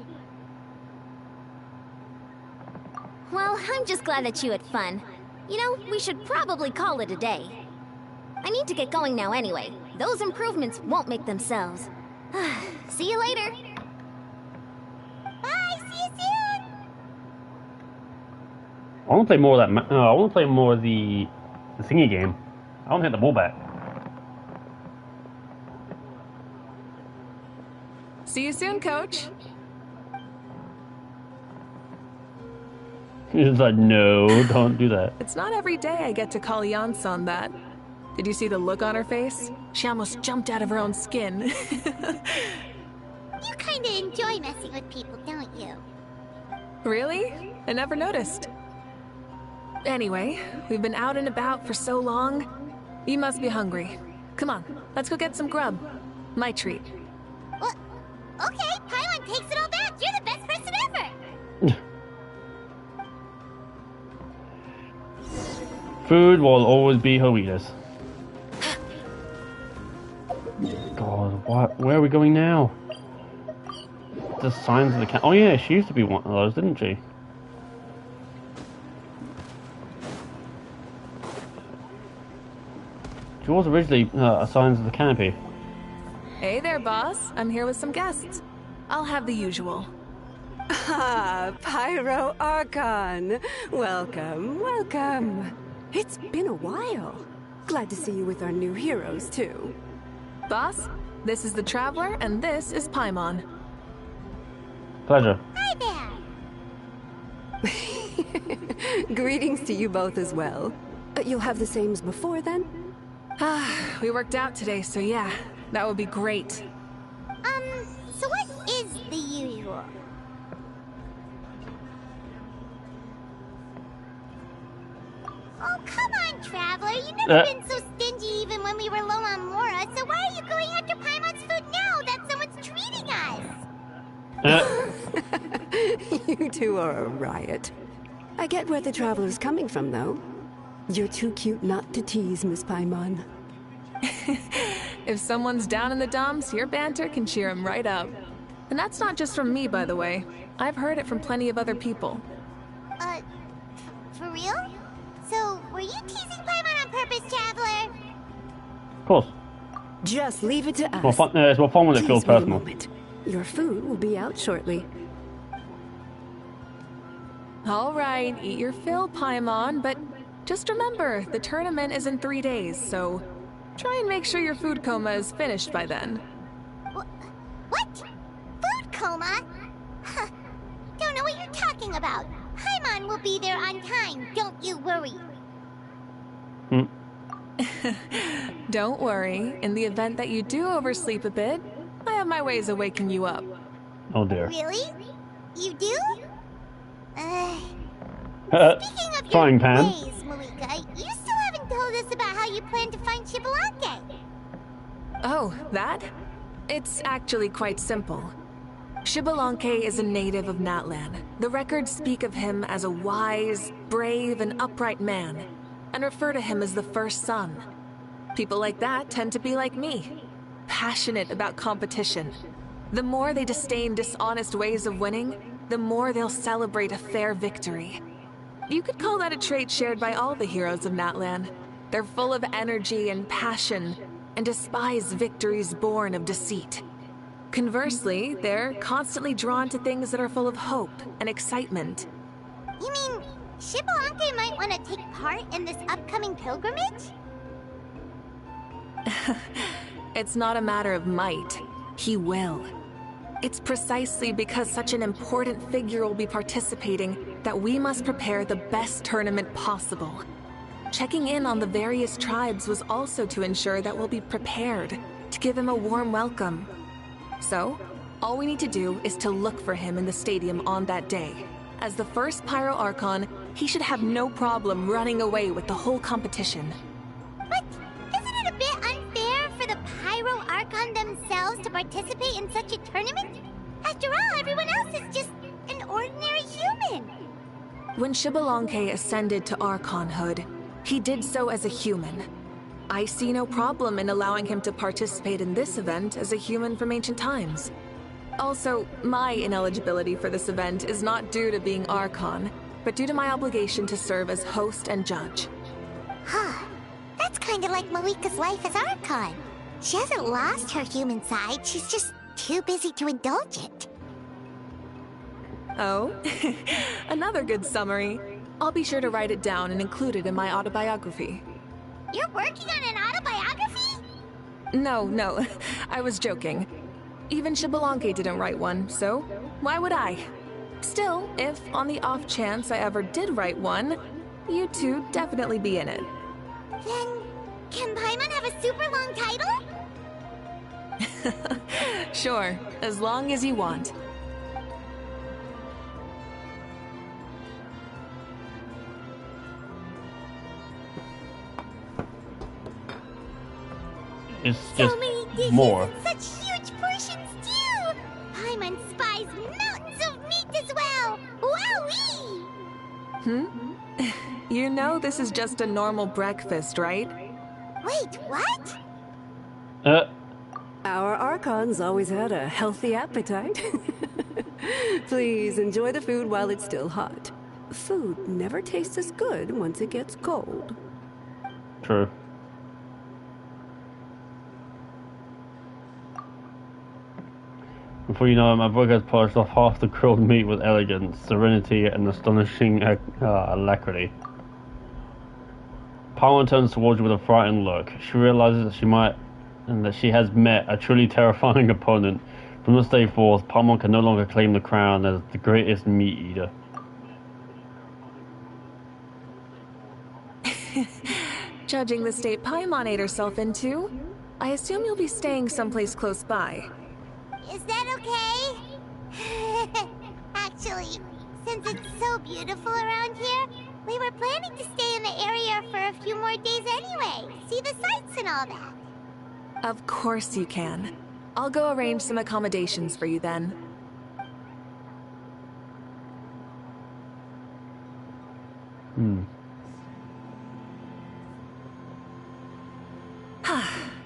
Well, I'm just glad that you had fun. You know, we should probably call it a day. I need to get going now anyway. Those improvements won't make themselves. See you later. Bye, see you soon. I want to play more of that. I want to play more of the thingy game. I want to hit the ball back. See you soon, Coach. He's like, no, don't do that. It's not every day I get to call Yansan that. Did you see the look on her face? She almost jumped out of her own skin. You kinda enjoy messing with people, don't you? Really? I never noticed. Anyway, we've been out and about for so long. You must be hungry. Come on, let's go get some grub. My treat. What? Okay, Paimon takes it all back. You're the best person ever. Food will always be her weakness. God, what? Where are we going now? The signs of the cat. Oh yeah, she used to be one of those, didn't she? She was originally a Signs of the Canopy. Hey there, boss. I'm here with some guests. I'll have the usual. Ah, Pyro Archon. Welcome, welcome. It's been a while. Glad to see you with our new heroes, too. Boss, this is the Traveler, and this is Paimon. Pleasure. Hi there. Greetings to you both as well. You'll have the same as before, then? We worked out today, so yeah, that would be great. So what is the usual? Oh, come on, Traveler. You've never been so stingy even when we were low on Mora, so why are you going after Paimon's food now that someone's treating us? You two are a riot. I get where the Traveler's coming from, though. You're too cute not to tease, Miss Paimon. If someone's down in the dumps, your banter can cheer him right up. And that's not just from me, by the way. I've heard it from plenty of other people. For real? So, were you teasing Paimon on purpose, Traveler? Of course. Just leave it to us. It's more fun when it feels personal. Your food will be out shortly. All right, eat your fill, Paimon, but just remember, the tournament is in 3 days, so try and make sure your food coma is finished by then. What? Food coma? Huh. Don't know what you're talking about. Paimon will be there on time, don't you worry. Don't worry, in the event that you do oversleep a bit, I have my ways of waking you up. Oh dear. Really? You do? Speaking of frying your pan. ways, Mavuika, you still haven't told us about how you plan to find Xbalanque. Oh, that? It's actually quite simple. Xbalanque is a native of Natlan. The records speak of him as a wise, brave, and upright man. and refer to him as the first son. People like that tend to be like me, passionate about competition. The more they disdain dishonest ways of winning, the more they'll celebrate a fair victory. You could call that a trait shared by all the heroes of Natlan. They're full of energy and passion, and despise victories born of deceit. Conversely, they're constantly drawn to things that are full of hope and excitement. You mean Xbalanque might want to take part in this upcoming pilgrimage? It's not a matter of might. He will. It's precisely because such an important figure will be participating that we must prepare the best tournament possible. Checking in on the various tribes was also to ensure that we'll be prepared to give him a warm welcome. So, all we need to do is to look for him in the stadium on that day. As the first Pyro Archon, he should have no problem running away with the whole competition. But isn't it a bit unfair for the Pyro Archon themselves to participate in such a tournament? After all, everyone else is just an ordinary human. When Xbalanque ascended to Archonhood, he did so as a human. I see no problem in allowing him to participate in this event as a human from ancient times. Also, my ineligibility for this event is not due to being Archon, but due to my obligation to serve as host and judge. Huh. That's kind of like Mavuika's life as Archon. She hasn't lost her human side, she's just too busy to indulge it. Oh, another good summary. I'll be sure to write it down and include it in my autobiography. You're working on an autobiography? No, I was joking. Even Xbalanque didn't write one, so why would I? Still, if on the off chance I ever did write one, you two definitely be in it. Then, can Paimon have a super long title? Sure, as long as you want. It's so just many dishes more. And such huge portions too! Paimon spies mountains of meat as well! Wowee! You know this is just a normal breakfast, right? Wait, what? Our Archons always had a healthy appetite. Please enjoy the food while it's still hot. Food never tastes as good once it gets cold. True. Before you know it, Mavuika has polished off half the grilled meat with elegance, serenity, and astonishing alacrity. Paimon turns towards you with a frightened look. She realizes that she has met a truly terrifying opponent. From this day forth, Paimon can no longer claim the crown as the greatest meat eater. Judging the state Paimon ate herself into, I assume you'll be staying someplace close by. Is that okay? Actually, since it's so beautiful around here, we were planning to stay in the area for a few more days anyway. See the sights and all that. Of course you can. I'll go arrange some accommodations for you then.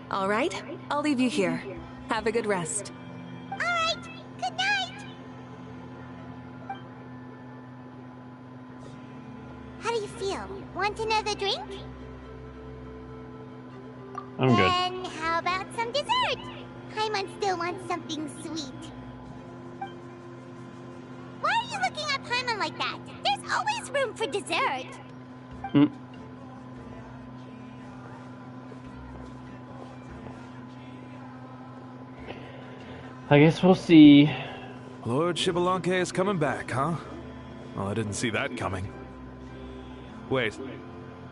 All right, I'll leave you here. Have a good rest. All right, good night. How do you feel? Want another drink? I'm good. Then how about some dessert? Paimon still wants something sweet. Why are you looking at Paimon like that? There's always room for dessert. I guess we'll see. Lord Xbalanque is coming back, huh? Well, I didn't see that coming. Wait,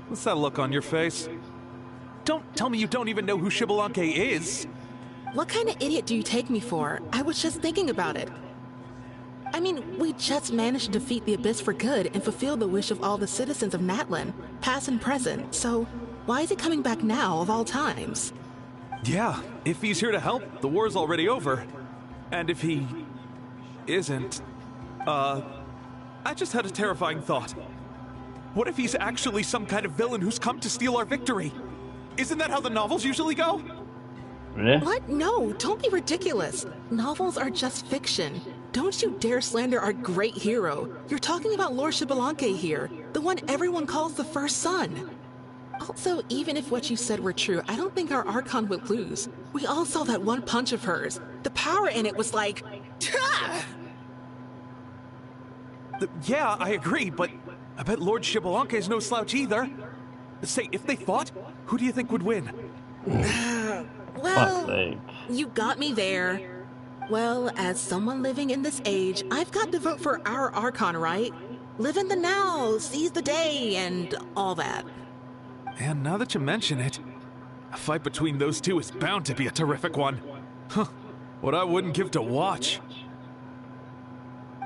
what's that look on your face? Don't tell me you don't even know who Xbalanque is! What kind of idiot do you take me for? I was just thinking about it. I mean, we just managed to defeat the Abyss for good and fulfill the wish of all the citizens of Natlan, past and present, so why is he coming back now of all times? Yeah, if he's here to help, the war's already over. And if he isn't, I just had a terrifying thought. What if he's actually some kind of villain who's come to steal our victory? Isn't that how the novels usually go? Really? What? No, don't be ridiculous. Novels are just fiction. Don't you dare slander our great hero. You're talking about Lord Xbalanque here, the one everyone calls the first son. Also, even if what you said were true, I don't think our Archon would lose. We all saw that one punch of hers. The power in it was like... Yeah, I agree, but I bet Lord Xbalanque is no slouch either. Say, if they fought, who do you think would win? Well, you got me there. Well, as someone living in this age, I've got to vote for our Archon, right? Live in the now, seize the day, and all that. And now that you mention it, a fight between those two is bound to be a terrific one. Huh, what I wouldn't give to watch.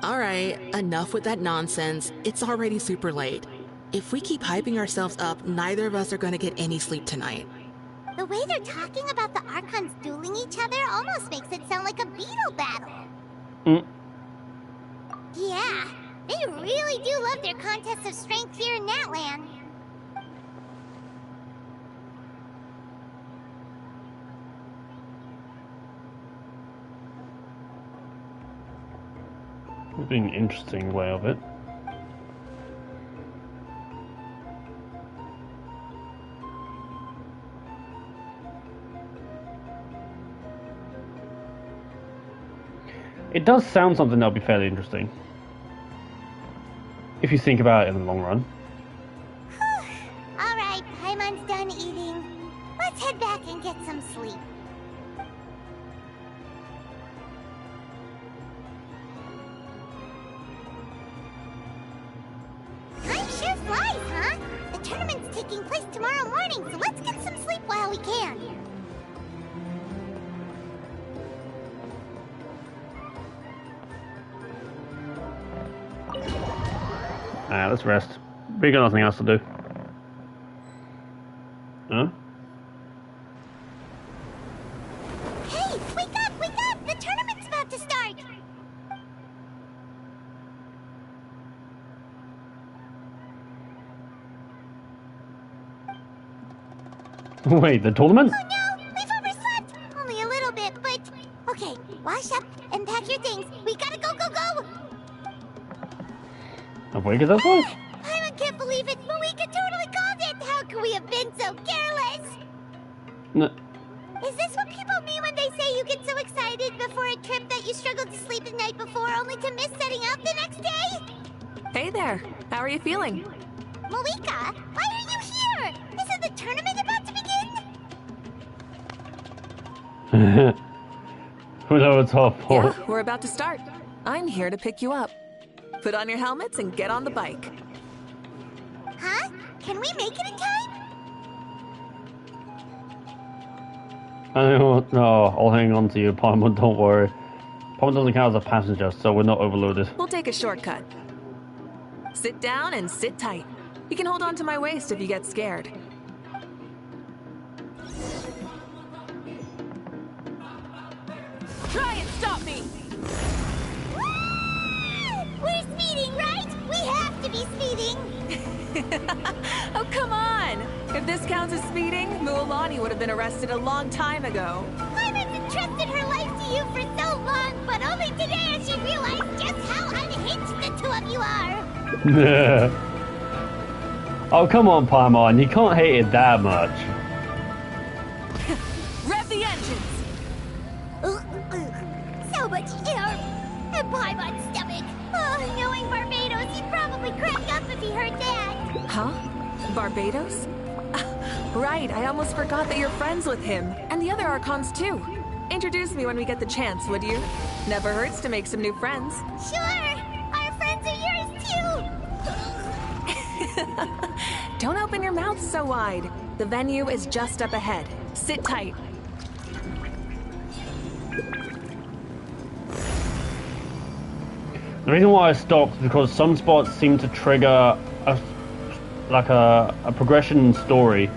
Alright, enough with that nonsense. It's already super late. If we keep hyping ourselves up, neither of us are gonna get any sleep tonight. The way they're talking about the Archons dueling each other almost makes it sound like a beetle battle. Yeah, they really do love their contests of strength here in Natlan. Would be an interesting way of it. It does sound something that'll be fairly interesting. If you think about it in the long run. Alright, Paimon's done eating. Let's head back and get some sleep. Time sure flies, huh? The tournament's taking place tomorrow morning, so let's get some sleep while we can. Alright, let's rest. We got nothing else to do. Huh? Hey, wake up, wake up! The tournament's about to start! Wait, the tournament? Oh no, we've overslept! Only a little bit, but... Okay, wash up and pack your things. We gotta go, go, go! Mavuika, that's why? I can't believe it! Mavuika totally called it! How could we have been so careless? No. Is this what people mean when they say you get so excited before a trip that you struggled to sleep the night before only to miss setting out the next day? Hey there! How are you feeling? Mavuika, why are you here? Isn't the tournament about to begin? No, it's our fault. Yeah, we're about to start. I'm here to pick you up. Put on your helmets and get on the bike. Huh? Can we make it in time? No, I'll hang on to you, Paimon, don't worry. Paimon doesn't count as a passenger, so we're not overloaded. We'll take a shortcut. Sit down and sit tight. You can hold on to my waist if you get scared. Try and stop me! We're speeding, right? We have to be speeding! Oh, come on! If this counts as speeding, Mualani would have been arrested a long time ago. Pirates entrusted her life to you for so long, but only today has she realized just how unhinged the two of you are! Oh, come on, Paimon, you can't hate it that much. Rev the engines! So much air! And Paimon's stomach! Oh, knowing Barbados, he'd probably crack up if he heard that! Huh? Barbados? Right, I almost forgot that you're friends with him. And the other Archons, too. Introduce me when we get the chance, would you? Never hurts to make some new friends. Sure! Our friends are yours, too! Don't open your mouth so wide. The venue is just up ahead. Sit tight. The reason why I stopped is because some spots seem to trigger a progression story.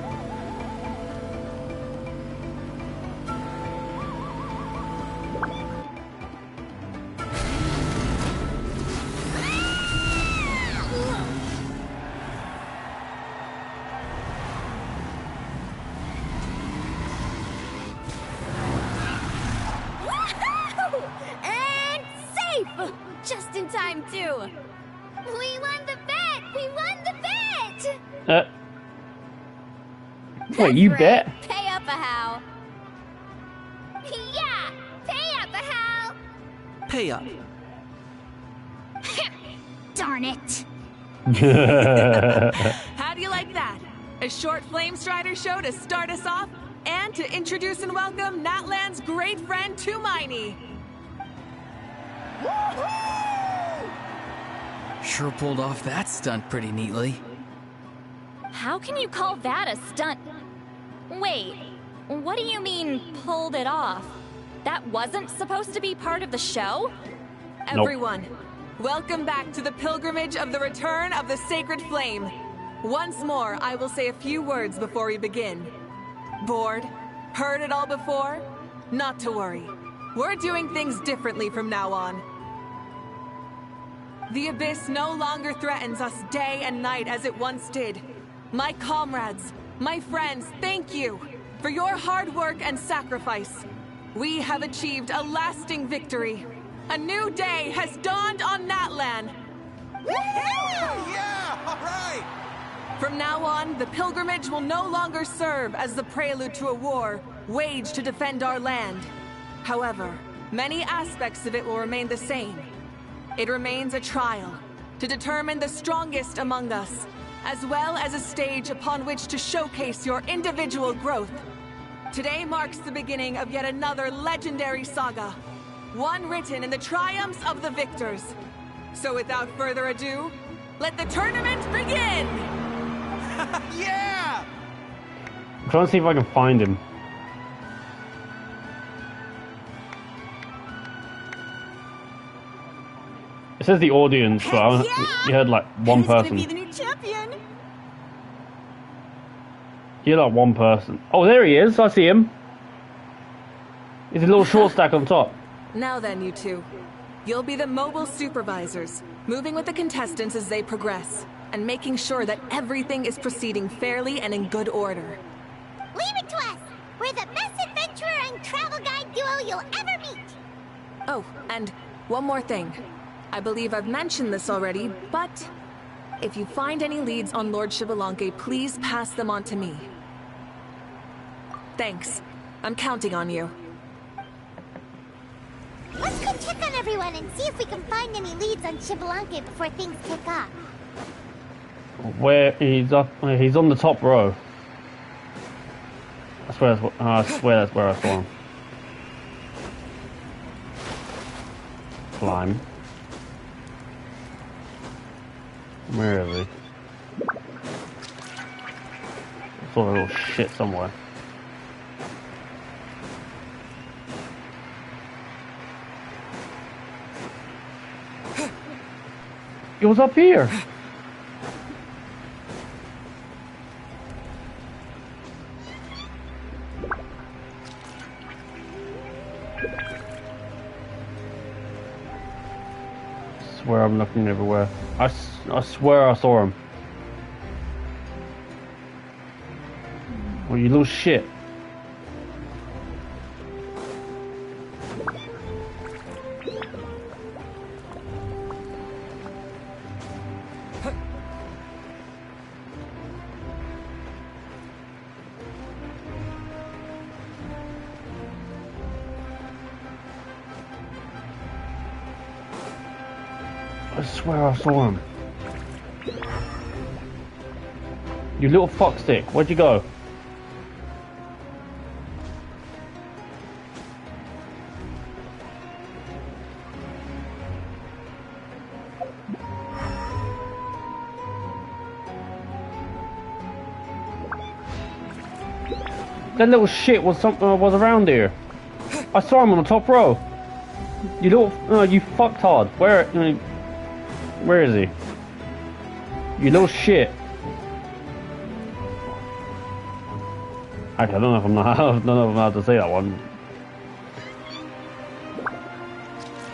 just in time, too! We won the bet! We won the bet! Wait, you bet? Pay up a how. Yeah! Pay up a how! Pay up. Darn it! How do you like that? A short Flamestrider show to start us off, and to introduce and welcome Natlan's great friend Tumaini. Sure pulled off that stunt pretty neatly. How can you call that a stunt? Wait, what do you mean, pulled it off? That wasn't supposed to be part of the show? Nope. Everyone, welcome back to the pilgrimage of the return of the Sacred Flame. Once more, I will say a few words before we begin. Bored? Heard it all before? Not to worry. We're doing things differently from now on. The Abyss no longer threatens us day and night as it once did. My comrades, my friends, thank you for your hard work and sacrifice. We have achieved a lasting victory. A new day has dawned on Natlan. Yeah! All right! From now on, the pilgrimage will no longer serve as the prelude to a war waged to defend our land. However, many aspects of it will remain the same. It remains a trial to determine the strongest among us, as well as a stage upon which to showcase your individual growth. Today marks the beginning of yet another legendary saga, one written in the triumphs of the victors. So without further ado, let the tournament begin! Yeah! I'm trying to see if I can find him. It says the audience, but you heard like one person. Who's gonna be the new champion? You heard like one person. Oh, there he is. I see him. He's a little short stack on top. Now then, you two. You'll be the mobile supervisors, moving with the contestants as they progress, and making sure that everything is proceeding fairly and in good order. Leave it to us! We're the best adventurer and travel guide duo you'll ever meet! Oh, and one more thing. I believe I've mentioned this already, but if you find any leads on Lord Xbalanque, please pass them on to me. Thanks. I'm counting on you. Let's go check on everyone and see if we can find any leads on Xbalanque before things kick off. Where he's up? He's on the top row. I swear that's where I saw him. Climb. Where is he? I saw a little shit somewhere. He was up here. I swear I'm looking everywhere. I swear I saw him. Oh, you little shit. I swear I saw him. You little fuckstick, where'd you go? That little shit was was around here. I saw him on the top row. You little, you fucked hard. Where is he? You little shit. Actually, I don't know if I'm allowed to say that one.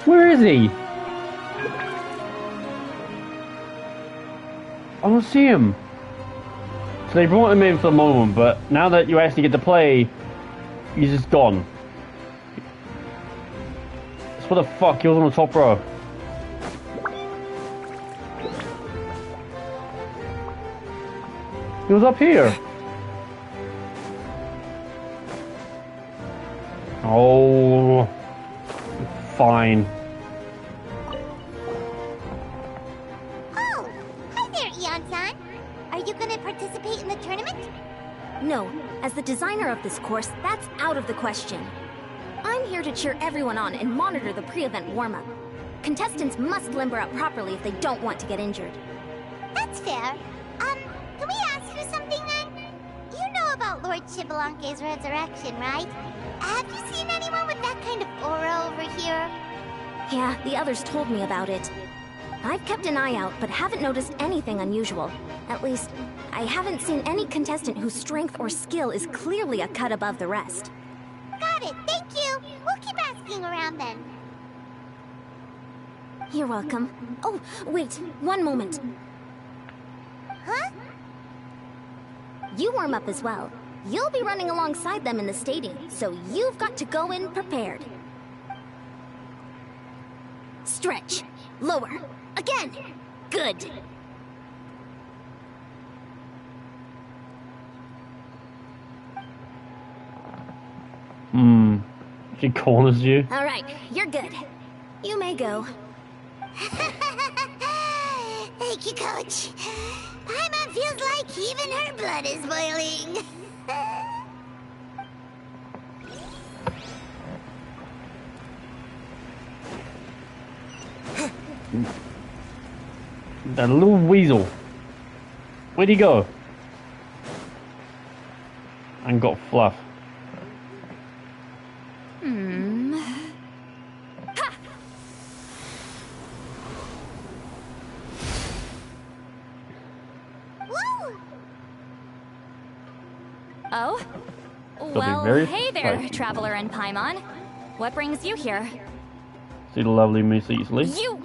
Where is he? I don't see him. So they brought him in for the moment, but now that you actually get to play, he's just gone. What the fuck? He was on the top row. He was up here. Oh, fine. Oh, hi there, Eon-san. Are you gonna participate in the tournament? No, as the designer of this course, that's out of the question. I'm here to cheer everyone on and monitor the pre-event warm-up. Contestants must limber up properly if they don't want to get injured. That's fair. Can we ask you something then? You know about Lord Xbalanque's resurrection, right? Have you seen anyone with that kind of aura over here? Yeah, the others told me about it. I've kept an eye out, but haven't noticed anything unusual. At least, I haven't seen any contestant whose strength or skill is clearly a cut above the rest. Got it, thank you. We'll keep asking around then. You're welcome. Oh, wait, one moment. Huh? You warm up as well. You'll be running alongside them in the stadium, so you've got to go in prepared. Stretch. Lower. Again. Good. She corners you. All right, you're good. You may go. Thank you, Coach. Paimon feels like even her blood is boiling. That little weasel. Where'd he go? And got fluff. Oh? They'll Well, be very hey there, spicy. Traveler and Paimon. What brings you here? See the lovely Miss Easley. You...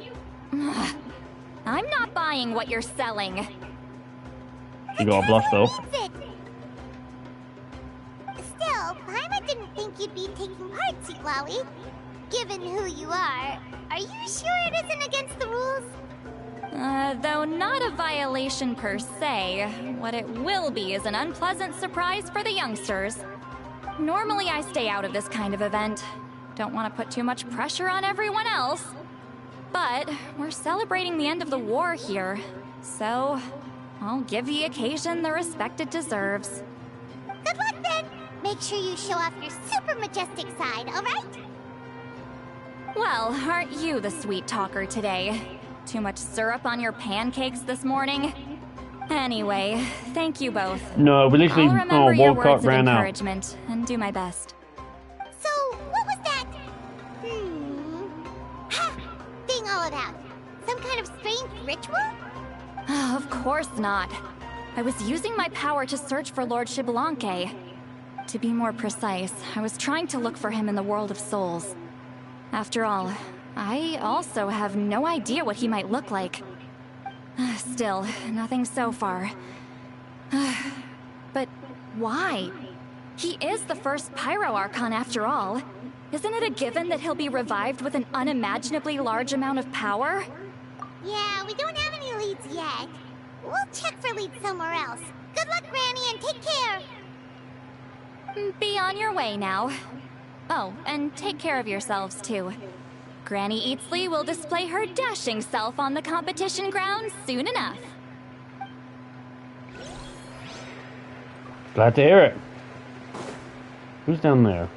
I'm not buying what you're selling. She got a blush though. Still, Paimon didn't think you'd be taking part, Sweet Lolly. Given who you are you sure it isn't against the rules? Though not a violation per se, what it will be is an unpleasant surprise for the youngsters. Normally I stay out of this kind of event. Don't want to put too much pressure on everyone else. But we're celebrating the end of the war here, so I'll give the occasion the respect it deserves. Good luck then! Make sure you show off your super majestic side, alright? Well, aren't you the sweet talker today? Too much syrup on your pancakes this morning? Anyway, thank you both. No, we literally I'll remember your World words Cup ran of out. encouragement and do my best. So, what was that? Ha! Thing all about? Some kind of strange ritual? Of course not. I was using my power to search for Lord Xbalanque. To be more precise, I was trying to look for him in the world of souls. After all, I also have no idea what he might look like. Still, nothing so far. But why? He is the first Pyro Archon after all. Isn't it a given that he'll be revived with an unimaginably large amount of power? Yeah, we don't have any leads yet. We'll check for leads somewhere else. Good luck, Granny, and take care! Be on your way now. Oh, and take care of yourselves too. Granny Eatsley will display her dashing self on the competition grounds soon enough. Glad to hear it. Who's down there?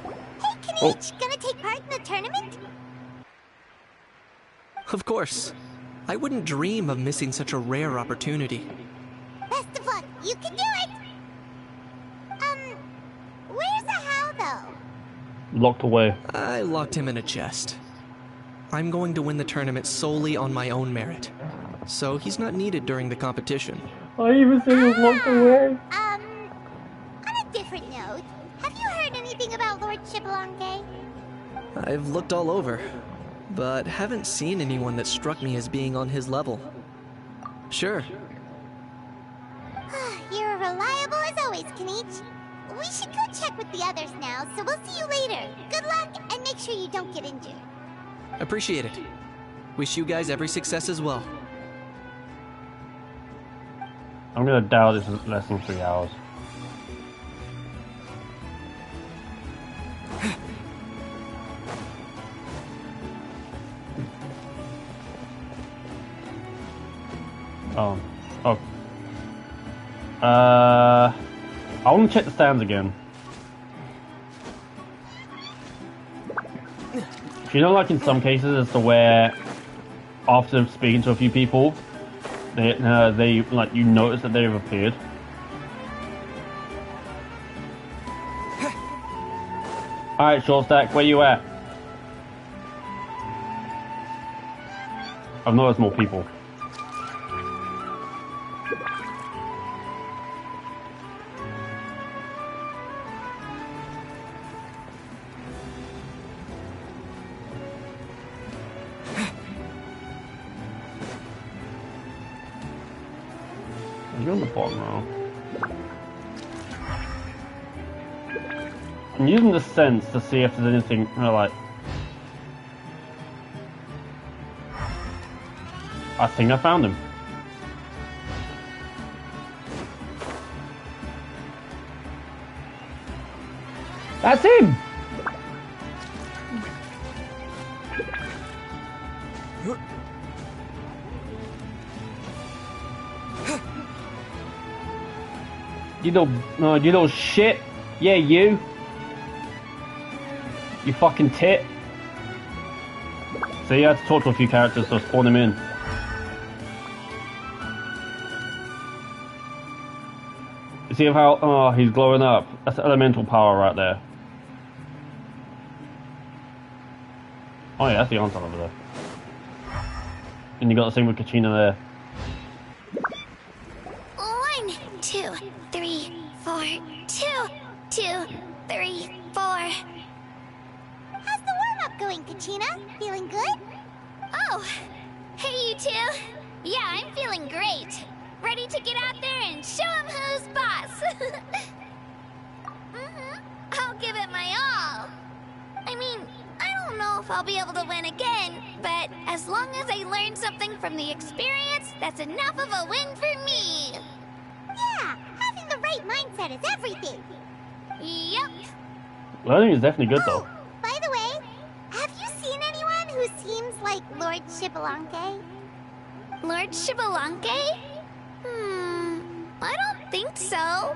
Hey, Kinich, gonna take part in the tournament? Of course. I wouldn't dream of missing such a rare opportunity. Best of luck, you can do it! Where's the how, though? Locked away. I locked him in a chest. I'm going to win the tournament solely on my own merit, so he's not needed during the competition. I even said he was locked away. On a different note, have you heard anything about Lord Xbalanque? I've looked all over, but haven't seen anyone that struck me as being on his level. Sure. You're reliable as always, Kinich. We should go check with the others now, so we'll see you later. Good luck, and make sure you don't get injured. Appreciate it. Wish you guys every success as well. I'm gonna doubt this is less than 3 hours. Oh. I want to check the stands again. You know, like in some cases, as to where after speaking to a few people, they like you notice that they've appeared. All right, short stack, where you at? I've noticed more people. You're on the bottom now. I'm using the sense to see if there's anything like. I think I found him. That's him! You little shit. Yeah, you. You fucking tit. So you had to talk to a few characters to spawn him in. You see how, oh, he's glowing up. That's elemental power right there. Oh yeah, that's the answer over there. And you got the same with Kachina there. 1, 2, 3, 4. 2, 2, 3, 4. How's the warm-up going, Kachina? Feeling good? Oh, hey you two. Yeah, I'm feeling great. Ready to get out there and show 'em who's boss. I'll give it my all. I mean, I don't know if I'll be able to win again, but as long as I learn something from the experience, that's enough of a win for me. Yeah, having the right mindset is everything. Yep. Learning is definitely good though. By the way, have you seen anyone who seems like Lord Xbalanque? Lord Xbalanque? I don't think so.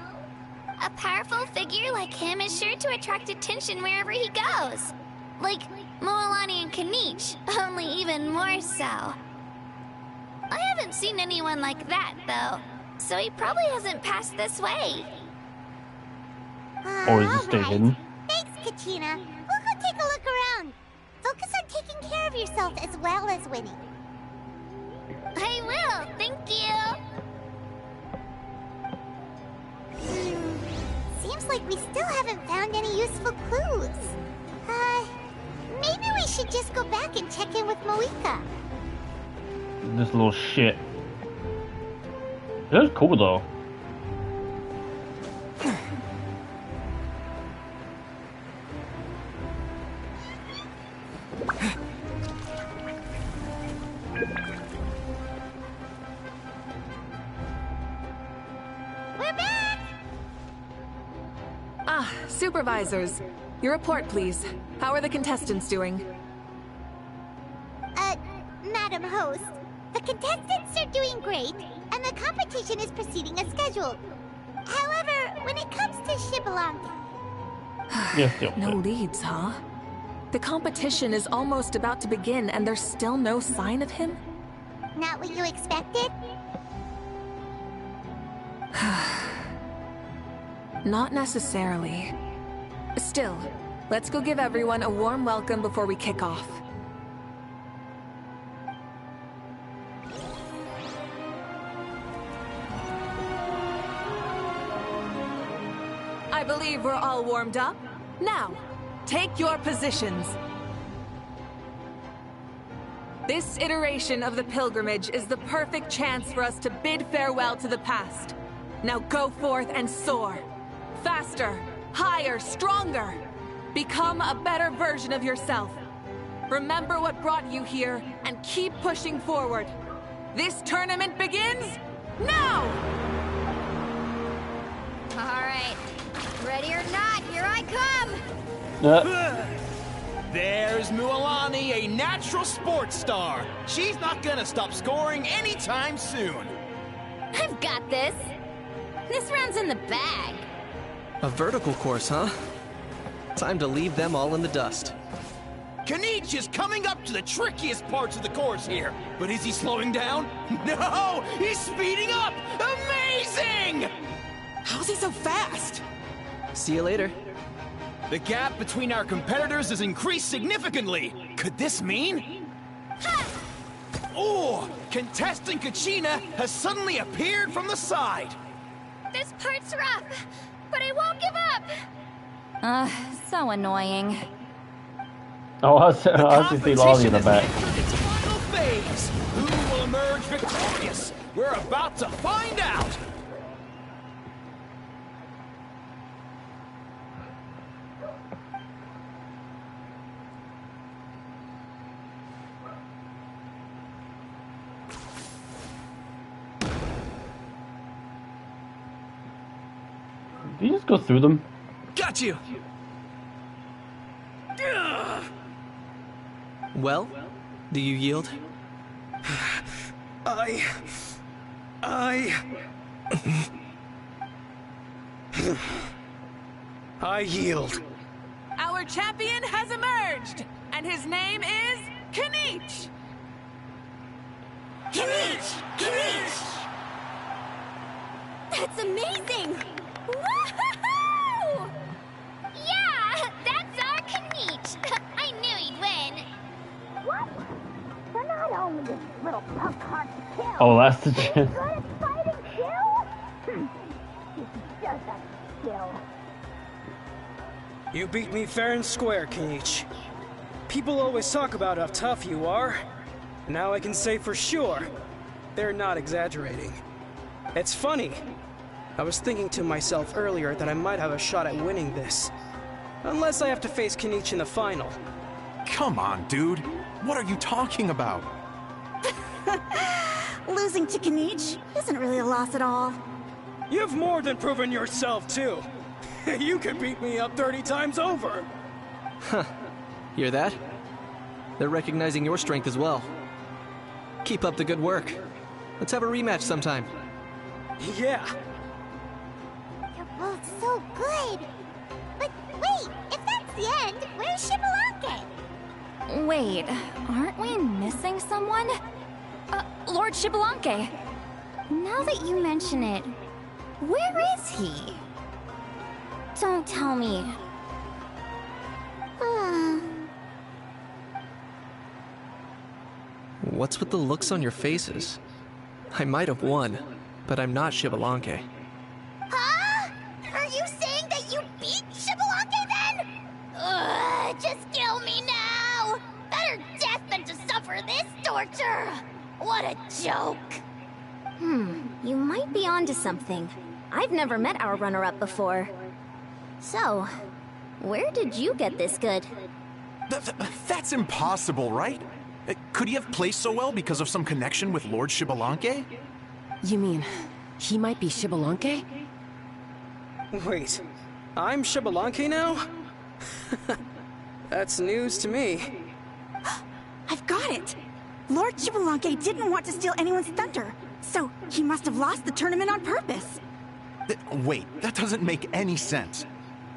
A powerful figure like him is sure to attract attention wherever he goes. Like Moalani and Kanich, only even more so. I haven't seen anyone like that, though, so he probably hasn't passed this way. Or is he still hidden? Thanks, Kachina. We'll go take a look around. Focus on taking care of yourself as well as winning. I will, thank you. Seems like we still haven't found any useful clues. Maybe we should just go back and check in with Mavuika. This little shit. It looks cool though. We're back! Ah, supervisors. Your report, please. How are the contestants doing? Madam Host, the contestants are doing great, and the competition is proceeding as scheduled. However, when it comes to Xbalanque... No leads, huh? The competition is almost about to begin, and there's still no sign of him? Not what you expected? Not necessarily. Still, let's go give everyone a warm welcome before we kick off. I believe we're all warmed up. Now, take your positions. This iteration of the pilgrimage is the perfect chance for us to bid farewell to the past. Now go forth and soar. Faster, higher, stronger. Become a better version of yourself. Remember what brought you here and keep pushing forward. This tournament begins now! come! There's Mualani, a natural sports star. She's not gonna stop scoring anytime soon. I've got this. This round's in the bag. A vertical course, huh? Time to leave them all in the dust. Kanich is coming up to the trickiest parts of the course here. But is he slowing down? No! He's speeding up! Amazing! How's he so fast? See you later. The gap between our competitors has increased significantly. Could this mean? Oh! Contestant Kachina has suddenly appeared from the side. This part's rough, but I won't give up. So annoying. Oh, I see Lolly in the back. Its final phase. Who will emerge victorious? We're about to find out. Did you just go through them? Got you. Well, do you yield? I yield. Our champion has emerged, and his name is Kanich. Kanich! That's amazing! Woohoo! Yeah, that's our Kanich. I knew he'd win. What? We're not only this little punk hard to kill. Oh, that's the He's chance. good at fighting too. He's just a skill. You beat me fair and square, Kanich. People always talk about how tough you are. Now I can say for sure, they're not exaggerating. It's funny. I was thinking to myself earlier that I might have a shot at winning this. Unless I have to face Kanich in the final. Come on, dude. What are you talking about? Losing to Kanich isn't really a loss at all. You've more than proven yourself, too. You could beat me up 30 times over. Huh. Hear that? They're recognizing your strength as well. Keep up the good work. Let's have a rematch sometime. Yeah. You're both so good. But wait, if that's the end, where's Shibalanke? Wait, aren't we missing someone? Lord Shibalanke. Now that you mention it, where is he? Don't tell me. What's with the looks on your faces? I might have won, but I'm not Shibalanke. Huh? Are you saying that you beat Shibalanke then? Just kill me now! Better death than to suffer this torture! What a joke! You might be onto something. I've never met our runner-up before. So, where did you get this good? That's impossible, right? Could he have placed so well because of some connection with Lord Shibalanke? You mean, he might be Shibalanke? Wait, I'm Shibalanke now? That's news to me. I've got it! Lord Shibalanke didn't want to steal anyone's thunder, so he must have lost the tournament on purpose. Wait, that doesn't make any sense.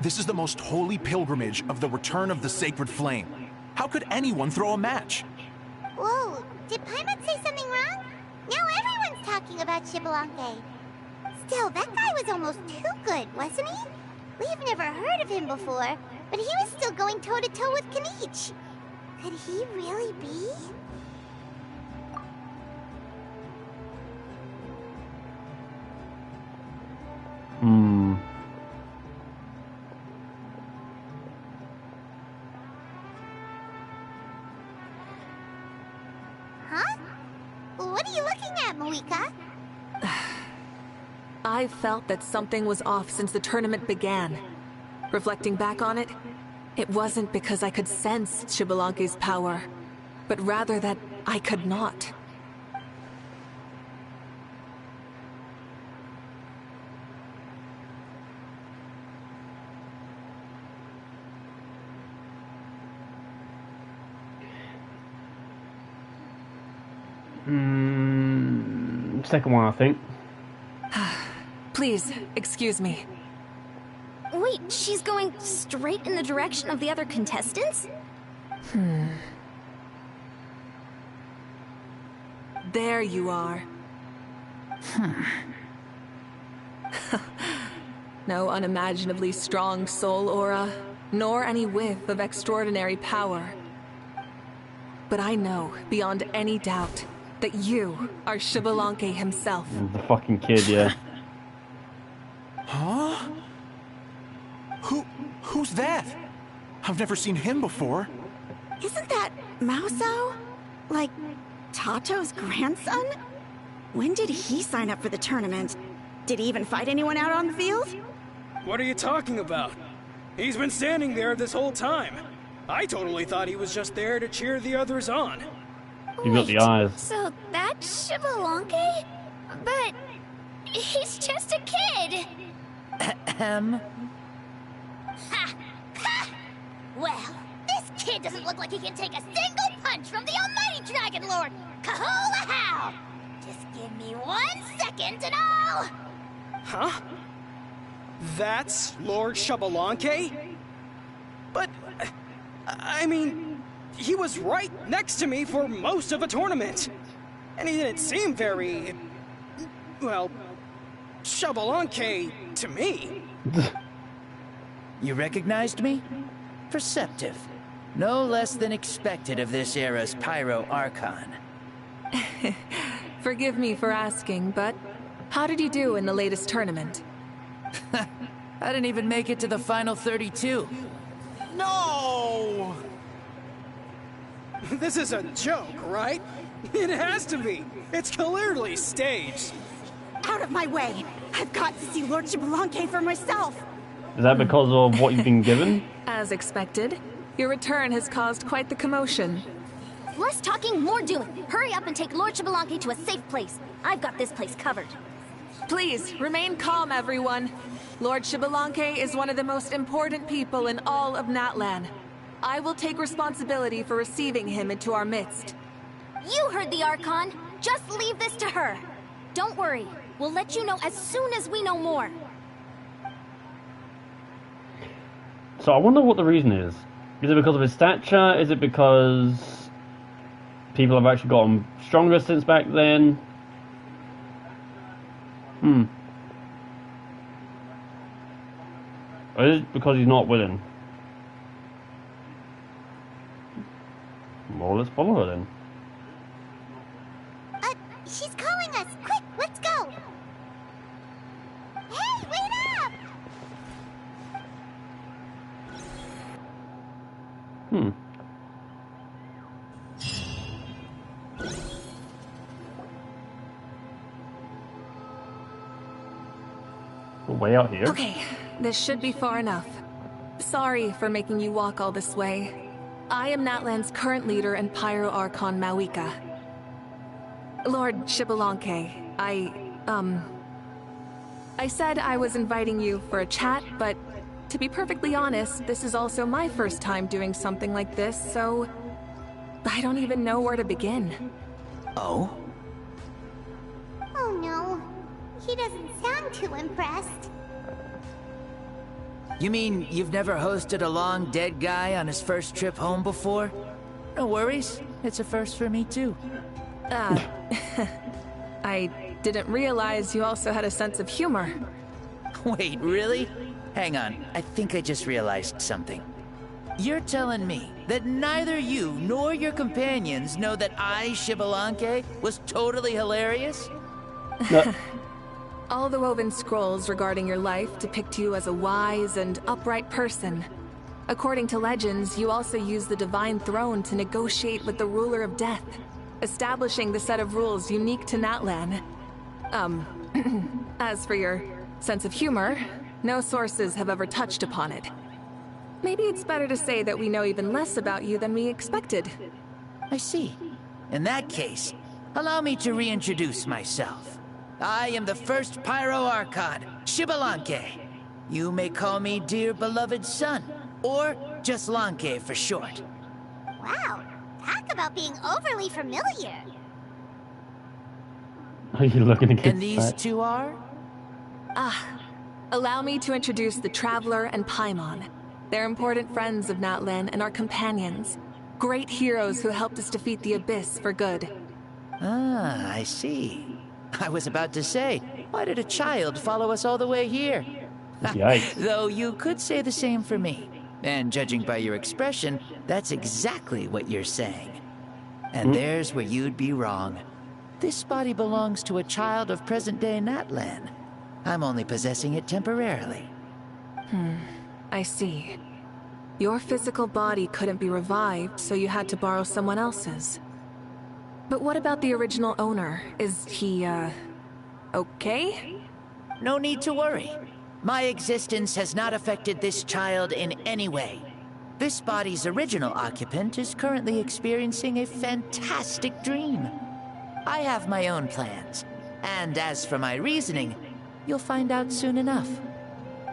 This is the most holy pilgrimage of the return of the sacred flame. How could anyone throw a match? Whoa, did Paimon say something wrong? Now everyone's talking about Shibalanke. Still, that guy was almost too good, wasn't he? We've never heard of him before, but he was still going toe-to-toe with Kanich. Could he really be? Huh? What are you looking at, Mavuika? I felt that something was off since the tournament began. Reflecting back on it, it wasn't because I could sense Shibalanke's power, but rather that I could not. Second one, I think. Please, excuse me. Wait, she's going straight in the direction of the other contestants? There you are. No unimaginably strong soul aura, nor any whiff of extraordinary power. But I know, beyond any doubt, that you are Xbalanque himself. The fucking kid, yeah. Huh? Who's that? I've never seen him before. Isn't that Mauso? Like, Tato's grandson? When did he sign up for the tournament? Did he even fight anyone out on the field? What are you talking about? He's been standing there this whole time. I totally thought he was just there to cheer the others on. You got the eyes. So that's Xbalanque? But he's just a kid. Ha! Ha! Well, this kid doesn't look like he can take a single punch from the almighty Dragon Lord! Kahola how! Just give me 1 second and I'll... Huh? That's Lord Xbalanque? But, I mean, he was right next to me for most of the tournament. And he didn't seem very... well, Xbalanque to me. You recognized me? Perceptive. No less than expected of this era's Pyro Archon. Forgive me for asking, but how did you do in the latest tournament? I didn't even make it to the final 32. No! This is a joke, right? It has to be. It's clearly staged. Out of my way! I've got to see Lord Xbalanque for myself! Is that because of what you've been given? As expected, your return has caused quite the commotion. Less talking, more doing. Hurry up and take Lord Xbalanque to a safe place. I've got this place covered. Please, remain calm, everyone. Lord Xbalanque is one of the most important people in all of Natlan. I will take responsibility for receiving him into our midst. You heard the Archon. Just leave this to her. Don't worry. We'll let you know as soon as we know more. So I wonder what the reason is. Is it because of his stature? Is it because people have actually gotten stronger since back then? Or is it because he's not willing? Well, let's follow her then. She's calling us! Quick, let's go! Hey, wait up! We're way out here. Okay, this should be far enough. Sorry for making you walk all this way. I am Natlan's current leader and Pyro Archon Mavuika. Lord Xbalanque, I said I was inviting you for a chat, but to be perfectly honest, this is also my first time doing something like this, so I don't even know where to begin. Oh? Oh no. He doesn't sound too impressed. You mean you've never hosted a long dead guy on his first trip home before? No worries. It's a first for me too. I didn't realize you also had a sense of humor. Wait, really? Hang on, I think I just realized something. You're telling me that neither you nor your companions know that I, Xbalanque, was totally hilarious? All the woven scrolls regarding your life depict you as a wise and upright person. According to legends, you also use the Divine Throne to negotiate with the Ruler of Death, establishing the set of rules unique to Natlan. As for your sense of humor, no sources have ever touched upon it. Maybe it's better to say that we know even less about you than we expected. I see. In that case, allow me to reintroduce myself. I am the first Pyro Archon, Xbalanque. You may call me dear beloved son, or just Lanque for short. Wow, talk about being overly familiar. Are you looking to get And these set? two are? Allow me to introduce the Traveler and Paimon. They're important friends of Natlan and our companions. Great heroes who helped us defeat the Abyss for good. Ah, I see. I was about to say, why did a child follow us all the way here? Yikes. Though you could say the same for me. And judging by your expression, that's exactly what you're saying. And there's where you'd be wrong. This body belongs to a child of present-day Natlan. I'm only possessing it temporarily. I see. Your physical body couldn't be revived, so you had to borrow someone else's. But what about the original owner? Is he, okay? No need to worry. My existence has not affected this child in any way. This body's original occupant is currently experiencing a fantastic dream. I have my own plans, and as for my reasoning, you'll find out soon enough.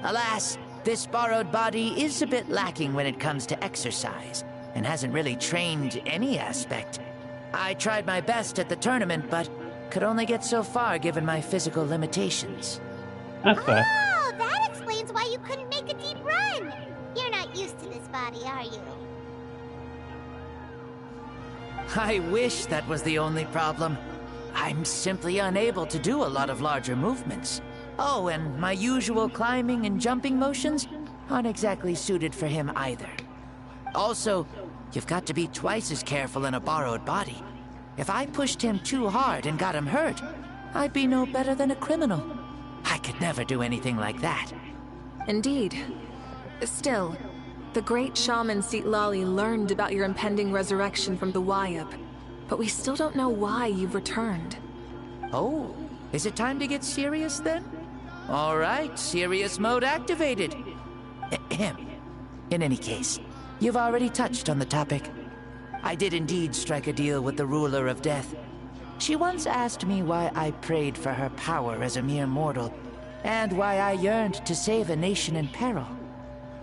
Alas, this borrowed body is a bit lacking when it comes to exercise, and hasn't really trained any aspect. I tried my best at the tournament, but could only get so far given my physical limitations. That's fair. Oh, that explains why you couldn't make a deep run. You're not used to this body, are you? I wish that was the only problem. I'm simply unable to do a lot of larger movements. Oh, and my usual climbing and jumping motions aren't exactly suited for him either. Also, you've got to be twice as careful in a borrowed body. If I pushed him too hard and got him hurt, I'd be no better than a criminal. I could never do anything like that. Indeed. Still, the great shaman Lali learned about your impending resurrection from the Wayab, but we still don't know why you've returned. Oh, is it time to get serious then? All right, serious mode activated. Ahem. In any case, you've already touched on the topic. I did indeed strike a deal with the ruler of death. She once asked me why I prayed for her power as a mere mortal, and why I yearned to save a nation in peril.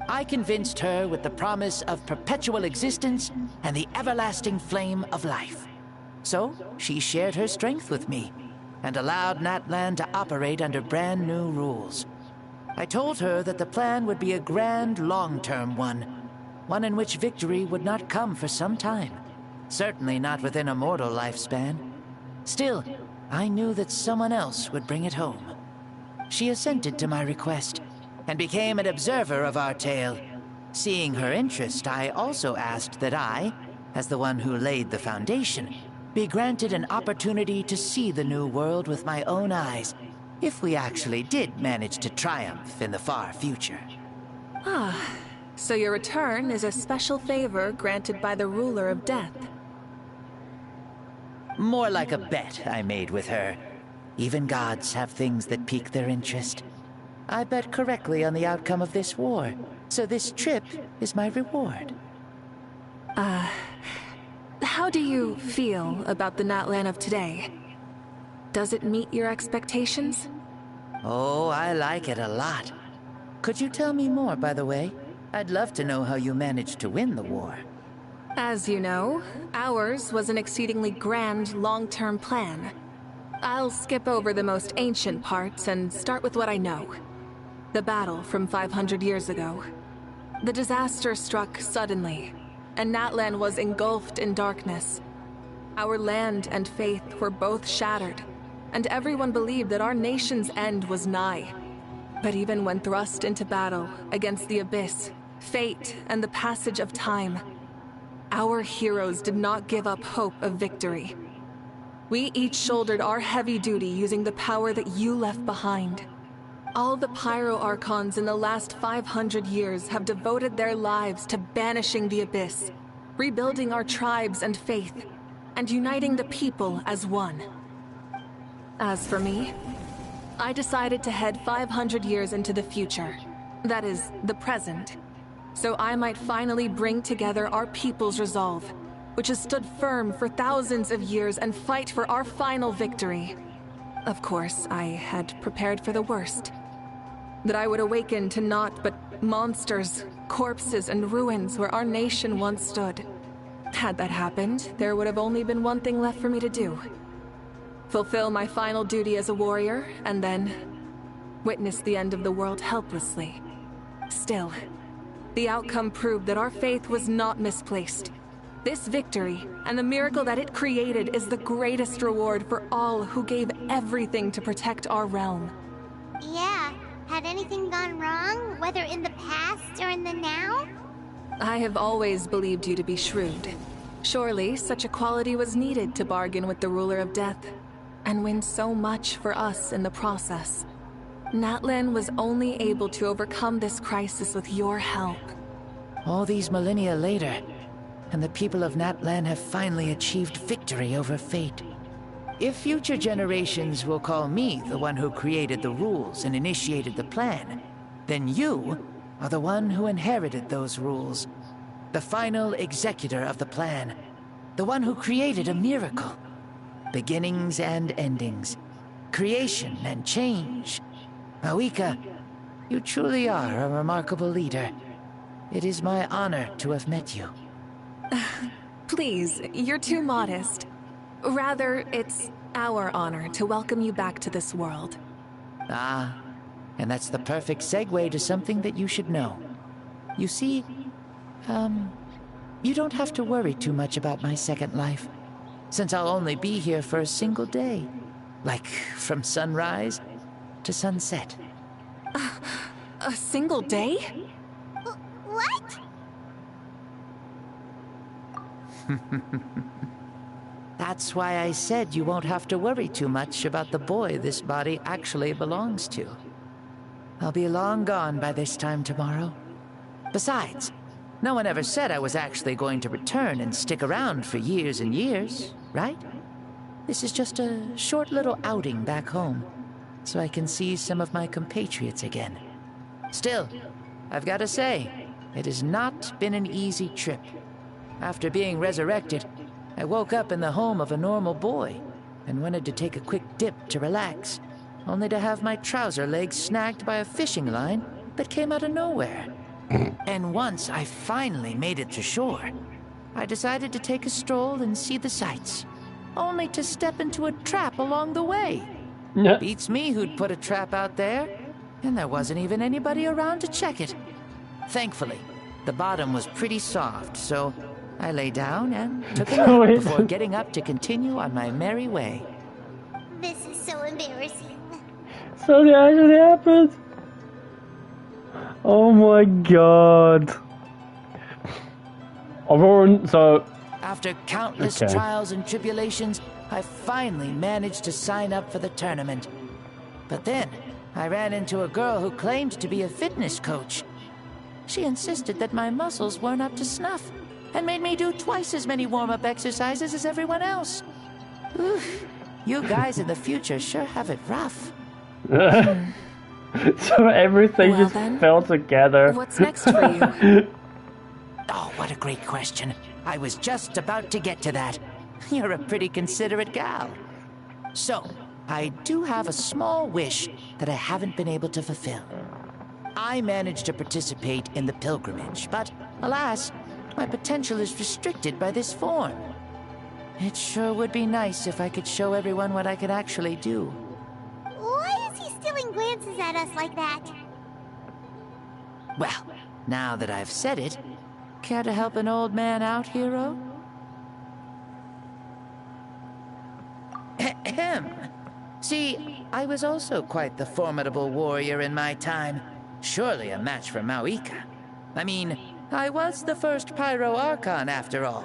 I convinced her with the promise of perpetual existence and the everlasting flame of life. So, she shared her strength with me, and allowed Natlan to operate under brand new rules. I told her that the plan would be a grand, long-term one in which victory would not come for some time. Certainly not within a mortal lifespan. Still, I knew that someone else would bring it home. She assented to my request, and became an observer of our tale. Seeing her interest, I also asked that I, as the one who laid the foundation, be granted an opportunity to see the new world with my own eyes, if we actually did manage to triumph in the far future. So your return is a special favor granted by the ruler of death. More like a bet I made with her. Even gods have things that pique their interest. I bet correctly on the outcome of this war, so this trip is my reward. How do you feel about the Natlan of today? Does it meet your expectations? Oh, I like it a lot. Could you tell me more, by the way? I'd love to know how you managed to win the war. As you know, ours was an exceedingly grand, long-term plan. I'll skip over the most ancient parts and start with what I know. The battle from 500 years ago. The disaster struck suddenly, and Natlan was engulfed in darkness. Our land and faith were both shattered, and everyone believed that our nation's end was nigh. But even when thrust into battle against the Abyss, fate, and the passage of time, our heroes did not give up hope of victory. We each shouldered our heavy duty using the power that you left behind. All the Pyro Archons in the last 500 years have devoted their lives to banishing the Abyss, rebuilding our tribes and faith, and uniting the people as one. As for me, I decided to head 500 years into the future, that is, the present, so I might finally bring together our people's resolve, which has stood firm for thousands of years, and fight for our final victory. Of course, I had prepared for the worst. That I would awaken to naught but monsters, corpses, and ruins where our nation once stood. Had that happened, there would have only been one thing left for me to do. fulfill my final duty as a warrior, and then witness the end of the world helplessly. Still, the outcome proved that our faith was not misplaced. This victory, and the miracle that it created, is the greatest reward for all who gave everything to protect our realm. Yeah, had anything gone wrong, whether in the past or in the now? I have always believed you to be shrewd. Surely, such a quality was needed to bargain with the ruler of death, and win so much for us in the process. Natlan was only able to overcome this crisis with your help. All these millennia later, and the people of Natlan have finally achieved victory over fate. If future generations will call me the one who created the rules and initiated the plan, then you are the one who inherited those rules. The final executor of the plan. The one who created a miracle. Beginnings and endings. Creation and change. Mavuika, you truly are a remarkable leader. It is my honor to have met you. Please, you're too modest. Rather, it's our honor to welcome you back to this world. Ah, and that's the perfect segue to something that you should know. You see, you don't have to worry too much about my second life, since I'll only be here for a single day. Like, from sunrise to sunset. A single day? What? That's why I said you won't have to worry too much about the boy this body actually belongs to. I'll be long gone by this time tomorrow. Besides, no one ever said I was actually going to return and stick around for years and years, right? This is just a short little outing back home, so I can see some of my compatriots again. Still, I've got to say, it has not been an easy trip. After being resurrected, I woke up in the home of a normal boy and wanted to take a quick dip to relax, only to have my trouser legs snagged by a fishing line that came out of nowhere. And once I finally made it to shore, I decided to take a stroll and see the sights, only to step into a trap along the way. Beats me who'd put a trap out there, and there wasn't even anybody around to check it. Thankfully, the bottom was pretty soft, so I lay down and took a nap before getting up to continue on my merry way. This is so embarrassing. So it actually happened. Oh my god. After countless trials and tribulations, I finally managed to sign up for the tournament. But then, I ran into a girl who claimed to be a fitness coach. She insisted that my muscles weren't up to snuff, and made me do twice as many warm-up exercises as everyone else. Oof, you guys in the future sure have it rough. So everything just fell together. What's next for you? Oh, what a great question. I was just about to get to that. You're a pretty considerate gal. So, I do have a small wish that I haven't been able to fulfill. I managed to participate in the pilgrimage, but alas, my potential is restricted by this form. It sure would be nice if I could show everyone what I could actually do. Why is he stealing glances at us like that? Well, now that I've said it, care to help an old man out, hero? Ahem. See, I was also quite the formidable warrior in my time. Surely a match for Mavuika. I mean, I was the first Pyro Archon after all.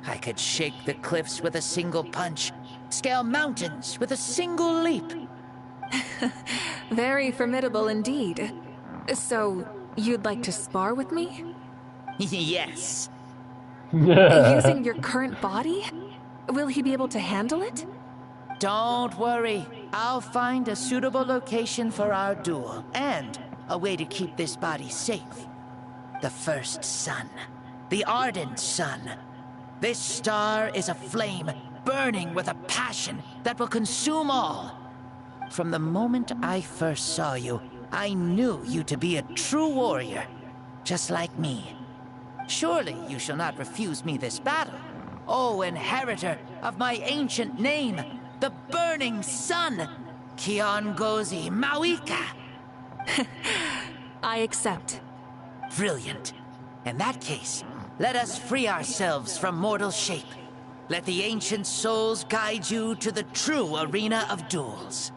I could shake the cliffs with a single punch, scale mountains with a single leap. Very formidable indeed. So, you'd like to spar with me? Yes. Using your current body? Will he be able to handle it? Don't worry. I'll find a suitable location for our duel, and a way to keep this body safe. The first sun. The ardent sun. This star is a flame, burning with a passion that will consume all. From the moment I first saw you, I knew you to be a true warrior, just like me. Surely you shall not refuse me this battle, O inheritor of my ancient name, the burning sun, Kiongozi Mavuika. I accept. Brilliant. In that case, let us free ourselves from mortal shape. Let the ancient souls guide you to the true arena of duels.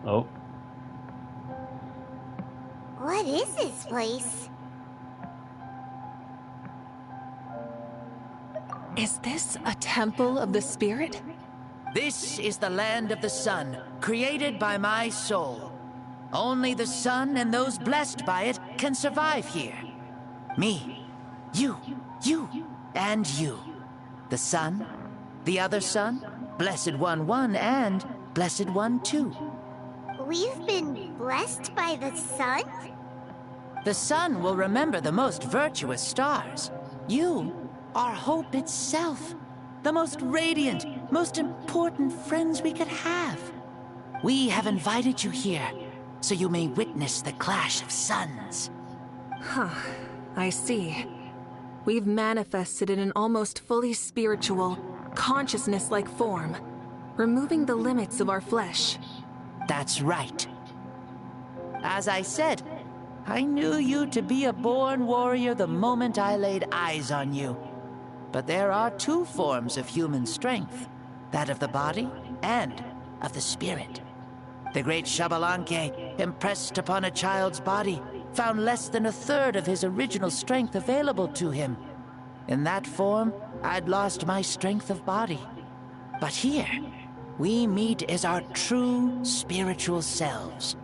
Oh. What is this place? Is this a temple of the spirit? This is the land of the sun, created by my soul. Only the sun and those blessed by it can survive here. Me, you, and you. The sun, the other sun, Blessed One 1, and Blessed One 2. We've been blessed by the sun? The sun will remember the most virtuous stars. You are hope itself. The most radiant, most important friends we could have. We have invited you here, so you may witness the clash of suns. Huh, I see. We've manifested in an almost fully spiritual, consciousness-like form, removing the limits of our flesh. That's right. As I said, I knew you to be a born warrior the moment I laid eyes on you. But there are two forms of human strength, that of the body and of the spirit. The great Xbalanque, impressed upon a child's body, found less than a third of his original strength available to him. In that form, I'd lost my strength of body. But here, we meet as our true spiritual selves.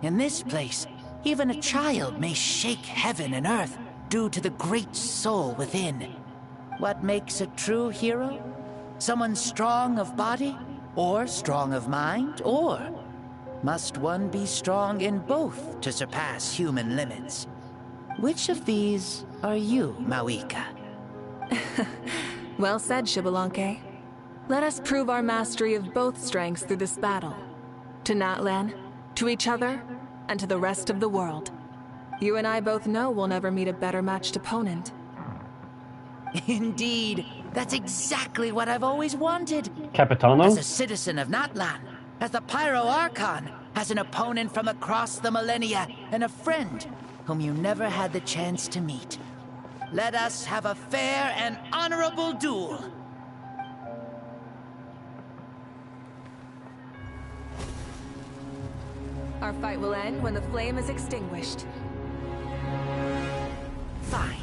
In this place, even a child may shake heaven and earth due to the great soul within. What makes a true hero? Someone strong of body, or strong of mind, or must one be strong in both to surpass human limits? Which of these are you, Mavuika? Well said, Xbalanque. Let us prove our mastery of both strengths through this battle. To Natlan, to each other, and to the rest of the world. You and I both know we'll never meet a better matched opponent. Indeed. That's exactly what I've always wanted. Capitano? As a citizen of Natlan, as the Pyro Archon, as an opponent from across the millennia, and a friend whom you never had the chance to meet. Let us have a fair and honorable duel. Our fight will end when the flame is extinguished. Fine.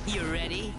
You ready?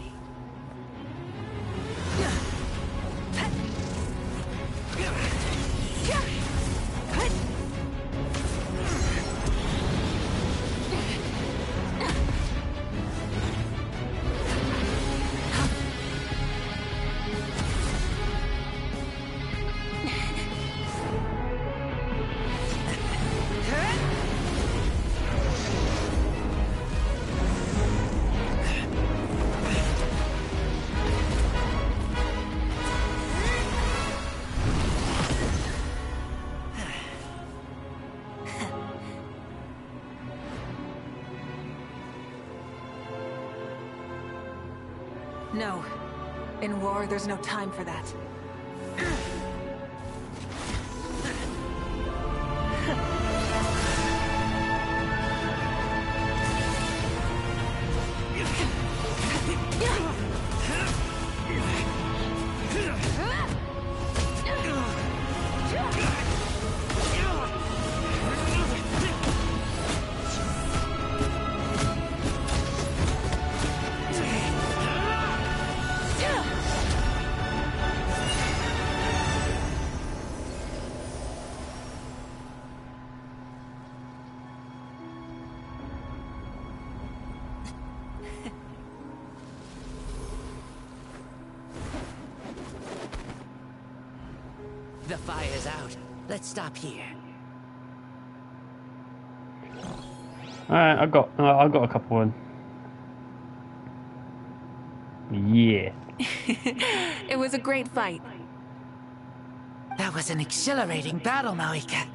No. In war, there's no time for that. The fire's out. Let's stop here. Alright, I've got a couple in. Yeah. It was a great fight. That was an exhilarating battle, Mavuika.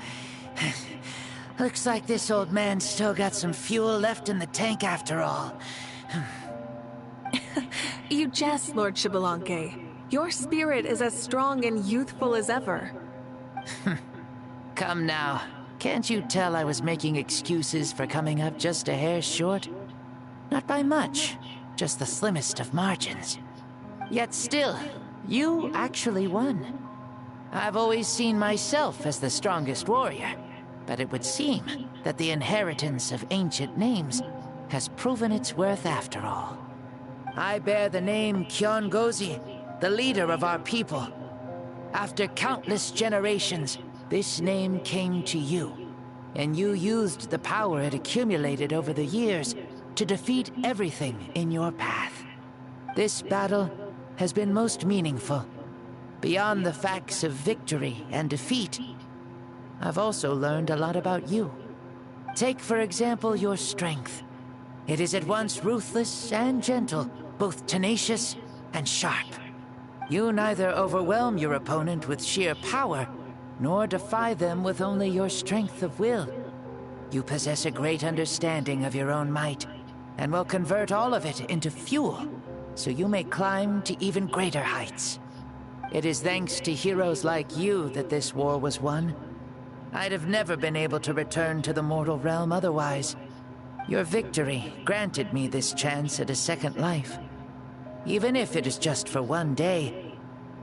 Looks like this old man's still got some fuel left in the tank after all. You jest, Lord Xbalanque. Your spirit is as strong and youthful as ever. Come now. Can't you tell I was making excuses for coming up just a hair short? Not by much, just the slimmest of margins. Yet still, you actually won. I've always seen myself as the strongest warrior, but it would seem that the inheritance of ancient names has proven its worth after all. I bear the name Kiongozi, the leader of our people. After countless generations, this name came to you, and you used the power it accumulated over the years to defeat everything in your path. This battle has been most meaningful. Beyond the facts of victory and defeat, I've also learned a lot about you. Take, for example, your strength. It is at once ruthless and gentle, both tenacious and sharp. You neither overwhelm your opponent with sheer power, nor defy them with only your strength of will. You possess a great understanding of your own might, and will convert all of it into fuel, so you may climb to even greater heights. It is thanks to heroes like you that this war was won. I'd have never been able to return to the mortal realm otherwise. Your victory granted me this chance at a second life. Even if it is just for one day,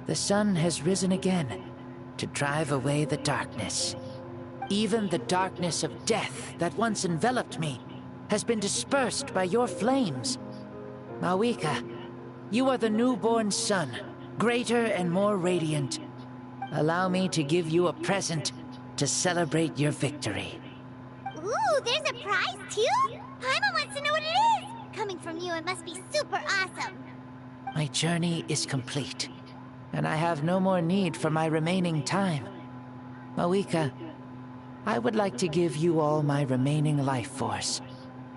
the sun has risen again to drive away the darkness. Even the darkness of death that once enveloped me has been dispersed by your flames. Mavuika, you are the newborn sun, greater and more radiant. Allow me to give you a present to celebrate your victory. Ooh, there's a prize too? Paimon wants to know what it is! Coming from you, it must be super awesome. My journey is complete, and I have no more need for my remaining time. Mavuika, I would like to give you all my remaining life force,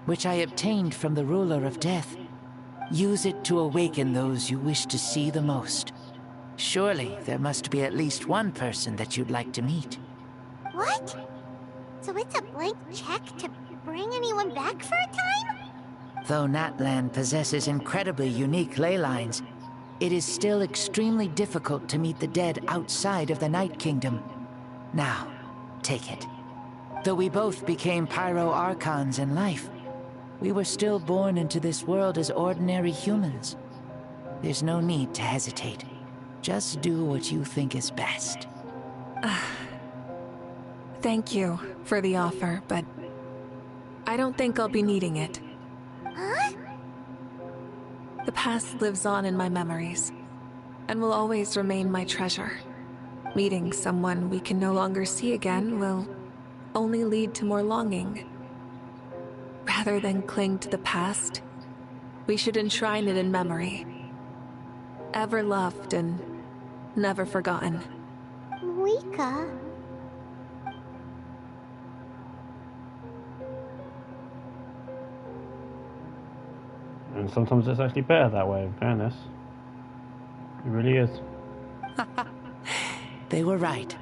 which I obtained from the ruler of death. Use it to awaken those you wish to see the most. Surely there must be at least one person that you'd like to meet. What? So it's a blank check to bring anyone back for a time? Though Natlan possesses incredibly unique ley lines, it is still extremely difficult to meet the dead outside of the Night Kingdom. Now, take it. Though we both became Pyro Archons in life, we were still born into this world as ordinary humans. There's no need to hesitate. Just do what you think is best. Thank you for the offer, but I don't think I'll be needing it. Huh? The past lives on in my memories, and will always remain my treasure. Meeting someone we can no longer see again will only lead to more longing. Rather than cling to the past, we should enshrine it in memory. Ever loved and never forgotten. Mavuika. And sometimes it's actually better that way, in fairness. It really is. They were right.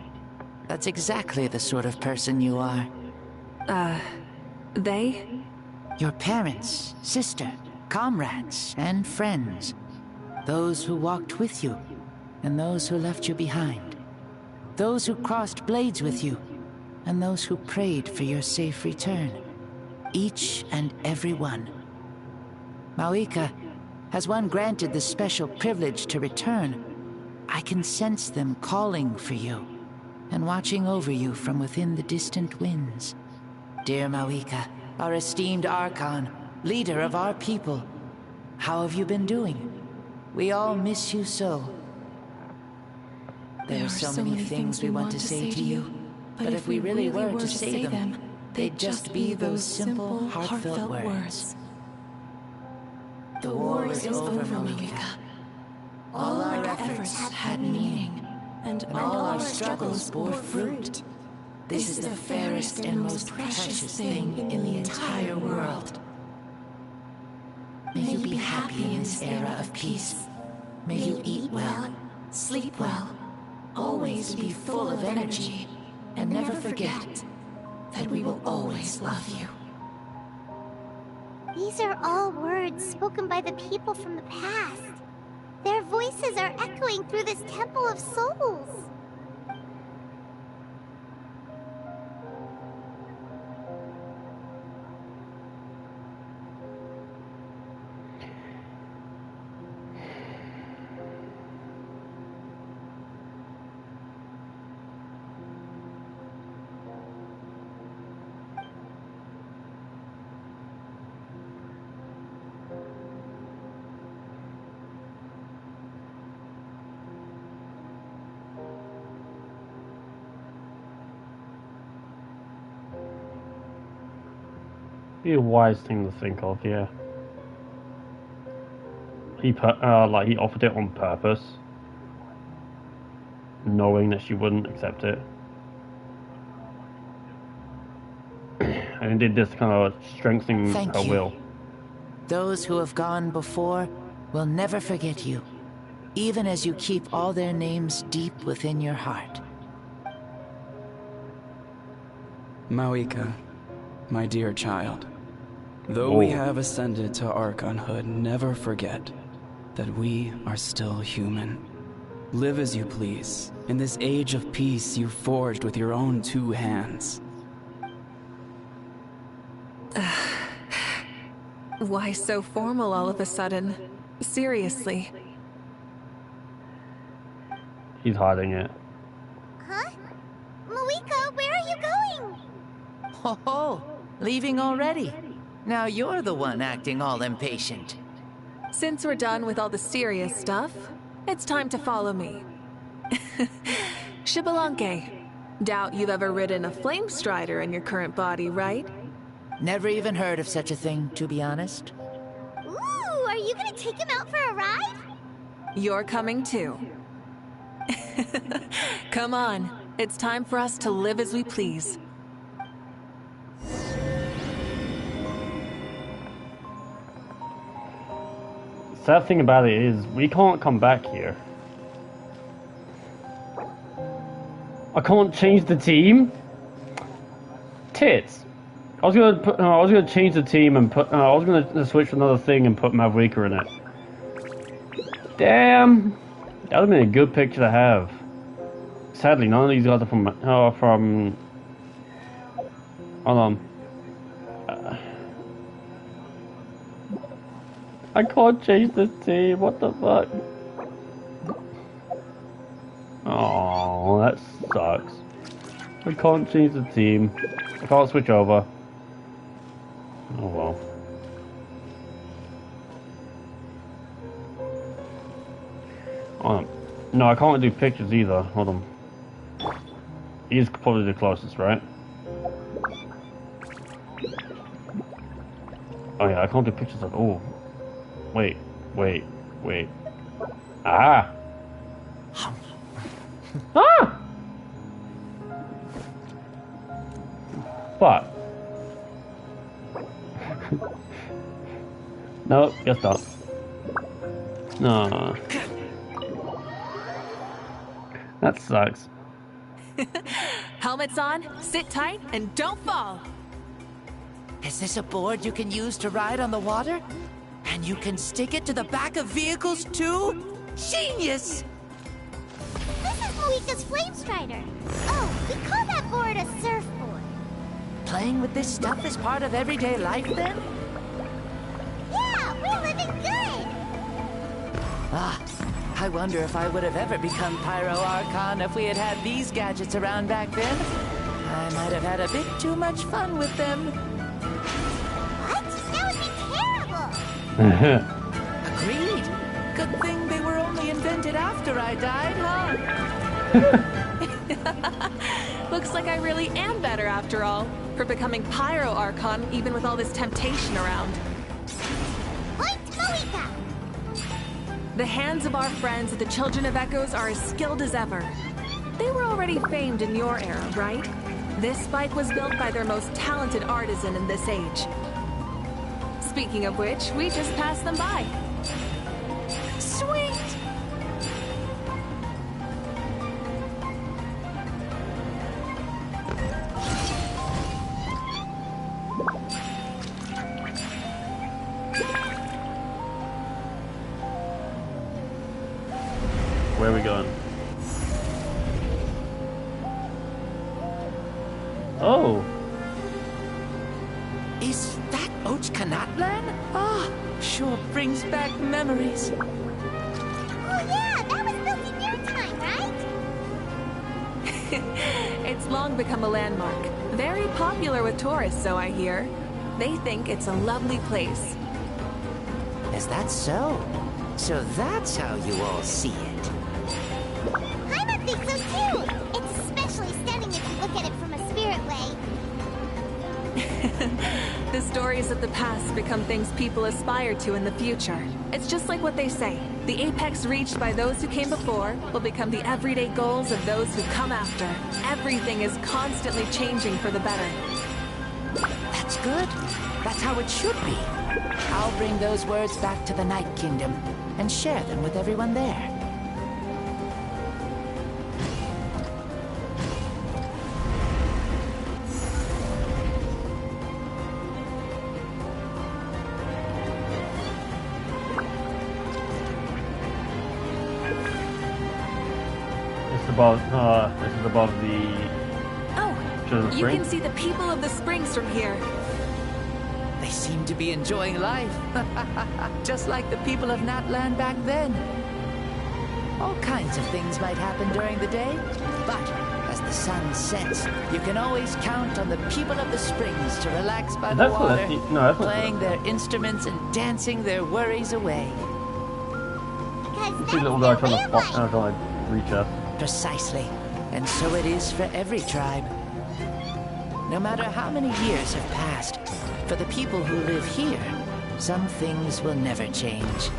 That's exactly the sort of person you are. They? Your parents, sister, comrades, and friends. Those who walked with you, and those who left you behind. Those who crossed blades with you, and those who prayed for your safe return. Each and every one. Mavuika, has one granted the special privilege to return, I can sense them calling for you, and watching over you from within the distant winds. Dear Mavuika, our esteemed Archon, leader of our people, how have you been doing? We all miss you so. There are so many things we want to say to you, but if we really were to say them, they'd just be those simple, heartfelt words. The war is over, Mavuika. All our efforts had meaning, and all our struggles bore fruit. This is the fairest and most precious thing in the entire world. May you be happy in this era of peace. May you eat well, sleep well, always be full of energy, and never forget that we will always love you. These are all words spoken by the people from the past. Their voices are echoing through this Temple of Souls. Be a wise thing to think of, yeah. He offered it on purpose, knowing that she wouldn't accept it, and he did this kind of strengthening Thank her you. will. Those who have gone before will never forget you, even as you keep all their names deep within your heart. Mavuika, my dear child, though we have ascended to Archonhood, never forget that we are still human. Live as you please, in this age of peace you forged with your own 2 hands. Why so formal all of a sudden? Seriously. He's hiding it. Huh? Mavuika, where are you going? Ho ho! Leaving already? Now you're the one acting all impatient. Since we're done with all the serious stuff, it's time to follow me. Xbalanque. Doubt you've ever ridden a flame strider in your current body, right? Never even heard of such a thing, to be honest. Ooh, are you gonna take him out for a ride? You're coming too. Come on, it's time for us to live as we please. Sad thing about it is, we can't come back here. I can't change the team? Tits. I was gonna change the team and put, I was gonna switch to another thing and put Mavuika in it. Damn! That would've been a good picture to have. Sadly, none of these guys are from, hold on. I can't change the team, what the fuck? Oh, that sucks. I can't change the team. I can't switch over. Oh well. No, I can't do pictures either. Hold on. He's probably the closest, right? Oh yeah, I can't do pictures at all. Wait. Ah! Ah! Fuck. No, guess not. No. That sucks. Helmets on, sit tight, and don't fall. Is this a board you can use to ride on the water? And you can stick it to the back of vehicles too? Genius! This is Mavuika's flame strider. Oh, we call that board a surfboard. Playing with this stuff is part of everyday life then? Yeah, we're living good. Ah, I wonder if I would have ever become Pyro Archon if we had had these gadgets around back then. I might have had a bit too much fun with them. What? That would be terrible. Agreed. Good thing they were only invented after I died, huh? Looks like I really am better after all, for becoming Pyro Archon even with all this temptation around. Point Mavuika! The hands of our friends at the Children of Echoes are as skilled as ever. They were already famed in your era, right? This bike was built by their most talented artisan in this age. Speaking of which, we just passed them by. Sweet! where are we going? Oh. Is that Ochkanatlan? Ah, sure brings back memories. Oh yeah, that was built in your time, right? It's long become a landmark. Very popular with tourists, so I hear. They think it's a lovely place. Is that so? So that's how you all see it. I think so too! It's especially stunning if you look at it from a spirit way. The stories of the past become things people aspire to in the future. It's just like what they say. The apex reached by those who came before will become the everyday goals of those who come after. Everything is constantly changing for the better. That's good. That's how it should be. I'll bring those words back to the Night Kingdom and share them with everyone there. This is above the... Oh, you can see the people of the springs from here. They seem to be enjoying life. Just like the people of Natlan back then. All kinds of things might happen during the day, but as the sun sets, you can always count on the people of the springs to relax by the water, playing their instruments and dancing their worries away. See little guy trying to reach us. Precisely. And so it is for every tribe. No matter how many years have passed, for the people who live here, some things will never change.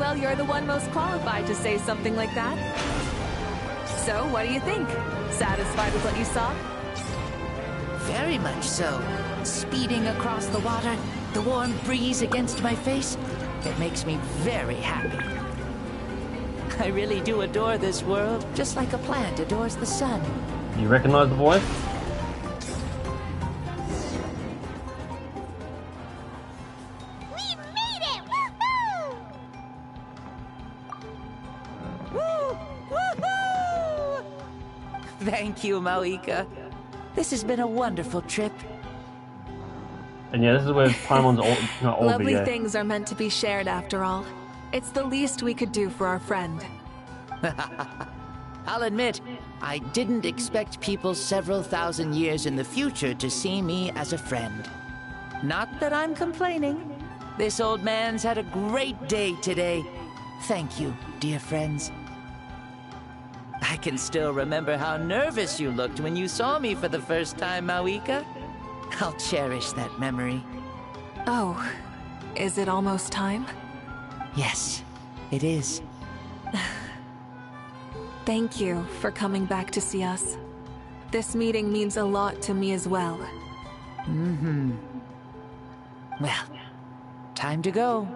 Well, you're the one most qualified to say something like that. So, what do you think? Satisfied with what you saw? Very much so. Speeding across the water, the warm breeze against my face, it makes me very happy. I really do adore this world, just like a plant adores the sun. You recognize the voice? We made it! Woohoo! Woo! Woohoo! Thank you, Mavuika. This has been a wonderful trip. And yeah, this is where Paimon's not over Lovely yet. things are meant to be shared after all. It's the least we could do for our friend. I'll admit, I didn't expect people several thousand years in the future to see me as a friend. Not that I'm complaining. This old man's had a great day today. Thank you, dear friends. I can still remember how nervous you looked when you saw me for the first time, Mavuika. I'll cherish that memory. Oh, is it almost time? Yes, it is. Thank you for coming back to see us. This meeting means a lot to me as well. Mm-hmm. Well, time to go.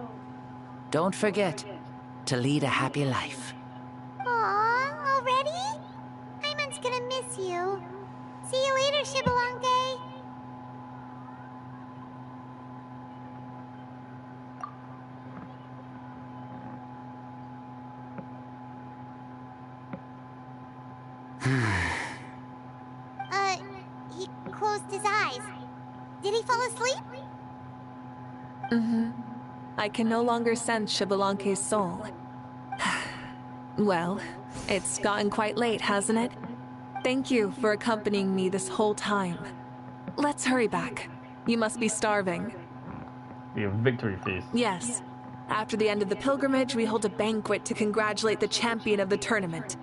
Don't forget to lead a happy life. Aww, already? Paimon's gonna miss you. See you later, Shibalanke. He closed his eyes. Did he fall asleep? Mm-hmm. I can no longer sense Shibalanke's soul. Well, it's gotten quite late, hasn't it? Thank you for accompanying me this whole time. Let's hurry back. You must be starving. Your victory feast. Yes. After the end of the pilgrimage, we hold a banquet to congratulate the champion of the tournament.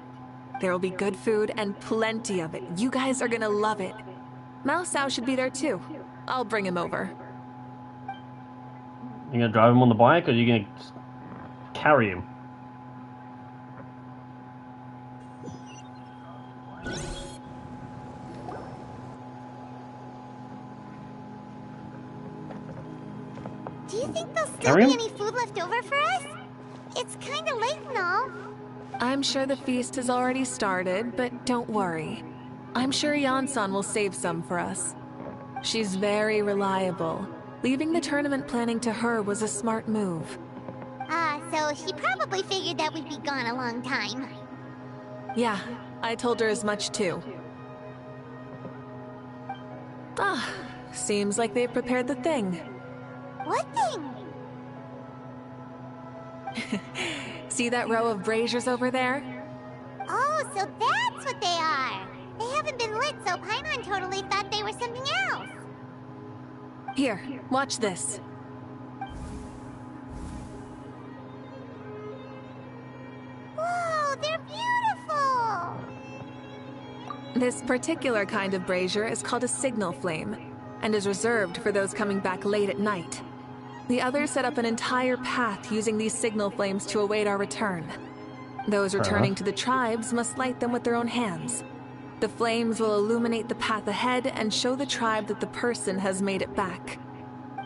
There will be good food and plenty of it. You guys are gonna love it. Mao Sao should be there too. I'll bring him over. You gonna drive him on the bike, or you gonna just carry him? Do you think there'll still be any food left over for us? It's kinda late and all. I'm sure the feast has already started, but don't worry. I'm sure Yansan will save some for us. She's very reliable. Leaving the tournament planning to her was a smart move. Ah, so she probably figured that we'd be gone a long time. Yeah, I told her as much too. Ah, seems like they've prepared the thing. What thing? See that row of braziers over there? Oh, so that's what they are! They haven't been lit, so Paimon totally thought they were something else. Here, watch this. Whoa, they're beautiful! This particular kind of brazier is called a signal flame, and is reserved for those coming back late at night. The others set up an entire path using these signal flames to await our return. Those returning to the tribes must light them with their own hands. The flames will illuminate the path ahead and show the tribe that the person has made it back.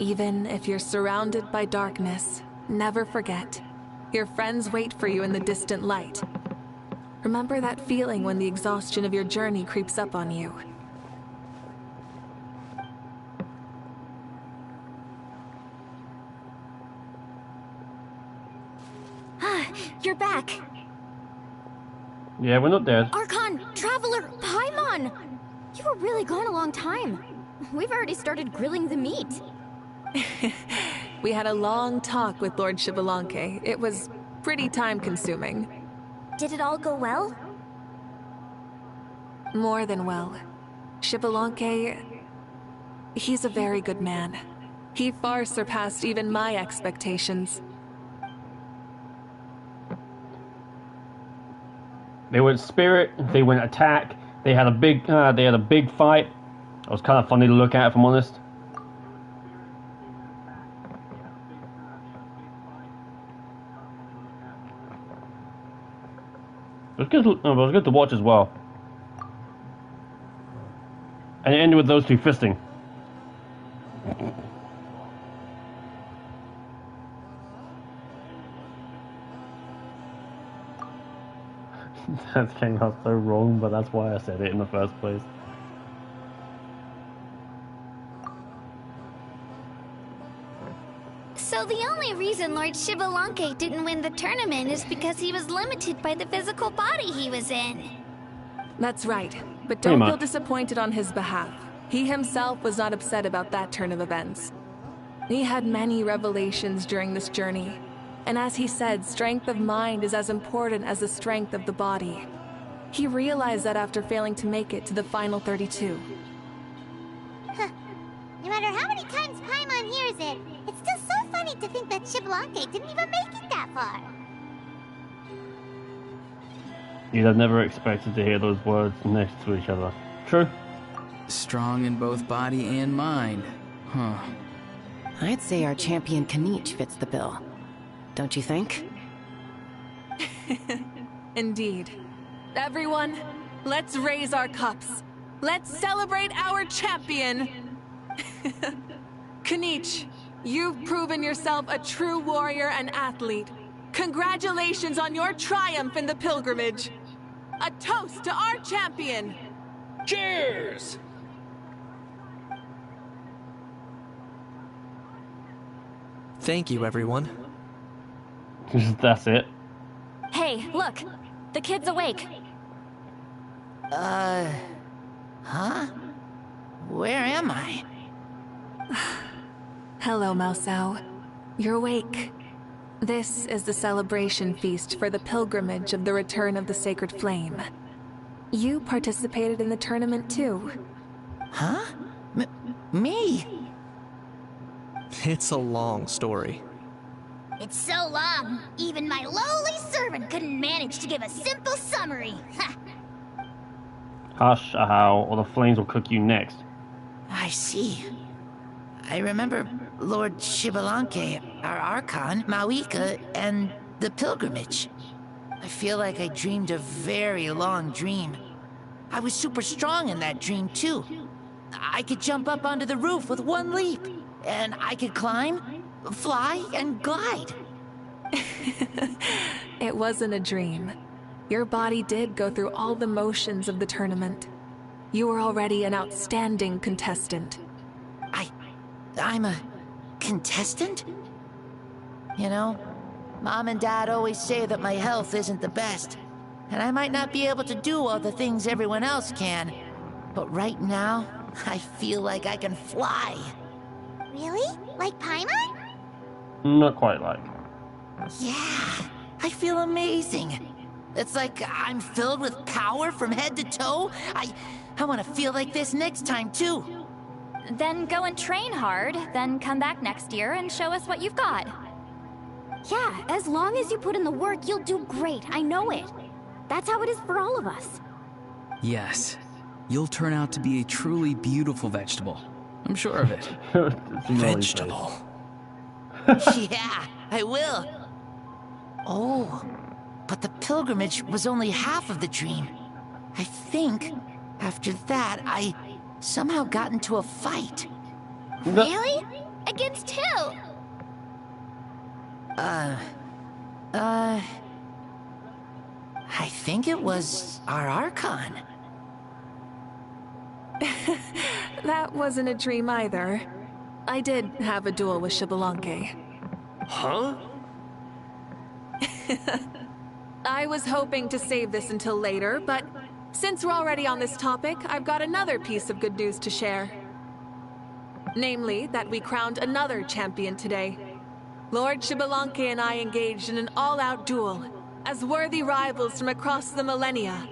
Even if you're surrounded by darkness, never forget, your friends wait for you in the distant light. Remember that feeling when the exhaustion of your journey creeps up on you. You're back. Yeah, we're not dead. Archon, Traveler, Paimon! You were really gone a long time. We've already started grilling the meat. We had a long talk with Lord Xbalanque. It was pretty time-consuming. Did it all go well? More than well. Xbalanque, he's a very good man. He far surpassed even my expectations. They went spirit. They went attack. They had a big fight. It was kind of funny to look at, if I'm honest. It was good to watch as well. And it ended with those two fisting. That came out so wrong, but that's why I said it in the first place. So the only reason Lord Xbalanque didn't win the tournament is because he was limited by the physical body he was in. That's right, but don't feel disappointed on his behalf. He himself was not upset about that turn of events. He had many revelations during this journey, and as he said, strength of mind is as important as the strength of the body. He realized that after failing to make it to the final 32. Huh. No matter how many times Paimon hears it, it's still so funny to think that Xbalanque didn't even make it that far. You'd have never expected to hear those words next to each other. True. Strong in both body and mind. Huh. I'd say our champion Kaniche fits the bill. Don't you think? Indeed. Everyone, let's raise our cups. Let's celebrate our champion! Kaniche, you've proven yourself a true warrior and athlete. Congratulations on your triumph in the pilgrimage. A toast to our champion! Cheers! Thank you, everyone. That's it. Hey, look! The kid's awake. Huh? Where am I? Hello, Mausau. You're awake. This is the celebration feast for the pilgrimage of the return of the Sacred Flame. You participated in the tournament too. Huh? Me? It's a long story. It's so long, even my lowly servant couldn't manage to give a simple summary. Hush, Ahau, or the flames will cook you next. I see. I remember Lord Xbalanque, our Archon, Mavuika, and the pilgrimage. I feel like I dreamed a very long dream. I was super strong in that dream, too. I could jump up onto the roof with one leap, and I could climb, fly, and glide. It wasn't a dream. Your body did go through all the motions of the tournament. You were already an outstanding contestant. I'm a contestant? You know, Mom and Dad always say that my health isn't the best, and I might not be able to do all the things everyone else can. But right now, I feel like I can fly. Really? Like Paimon? Not quite like. Yeah, I feel amazing. It's like I'm filled with power from head to toe. I want to feel like this next time, too. Then go and train hard, then come back next year and show us what you've got. Yeah, as long as you put in the work, you'll do great. I know it. That's how it is for all of us. Yes. You'll turn out to be a truly beautiful vegetable. I'm sure of it. Vegetable. Yeah, I will. Oh, but the pilgrimage was only half of the dream. I think after that, I somehow got into a fight. Really? Against who? I think it was our Archon. That wasn't a dream either. I did have a duel with Xbalanque. Huh? I was hoping to save this until later, but since we're already on this topic, I've got another piece of good news to share. Namely, that we crowned another champion today. Lord Xbalanque and I engaged in an all-out duel, as worthy rivals from across the millennia.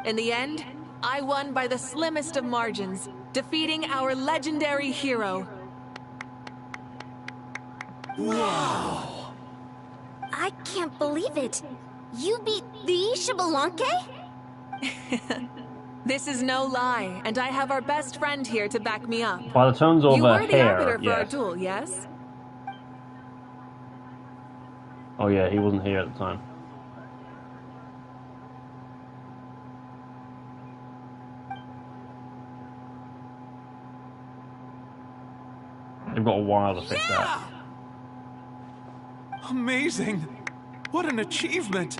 In the end, I won by the slimmest of margins, defeating our legendary hero. Whoa! I can't believe it. You beat the Xbalanque? This is no lie, and I have our best friend here to back me up. By the tones of you were the hair, arbiter for our yes. duel, yes? Oh yeah, he wasn't here at the time. They've got a while to fix that. Amazing! What an achievement!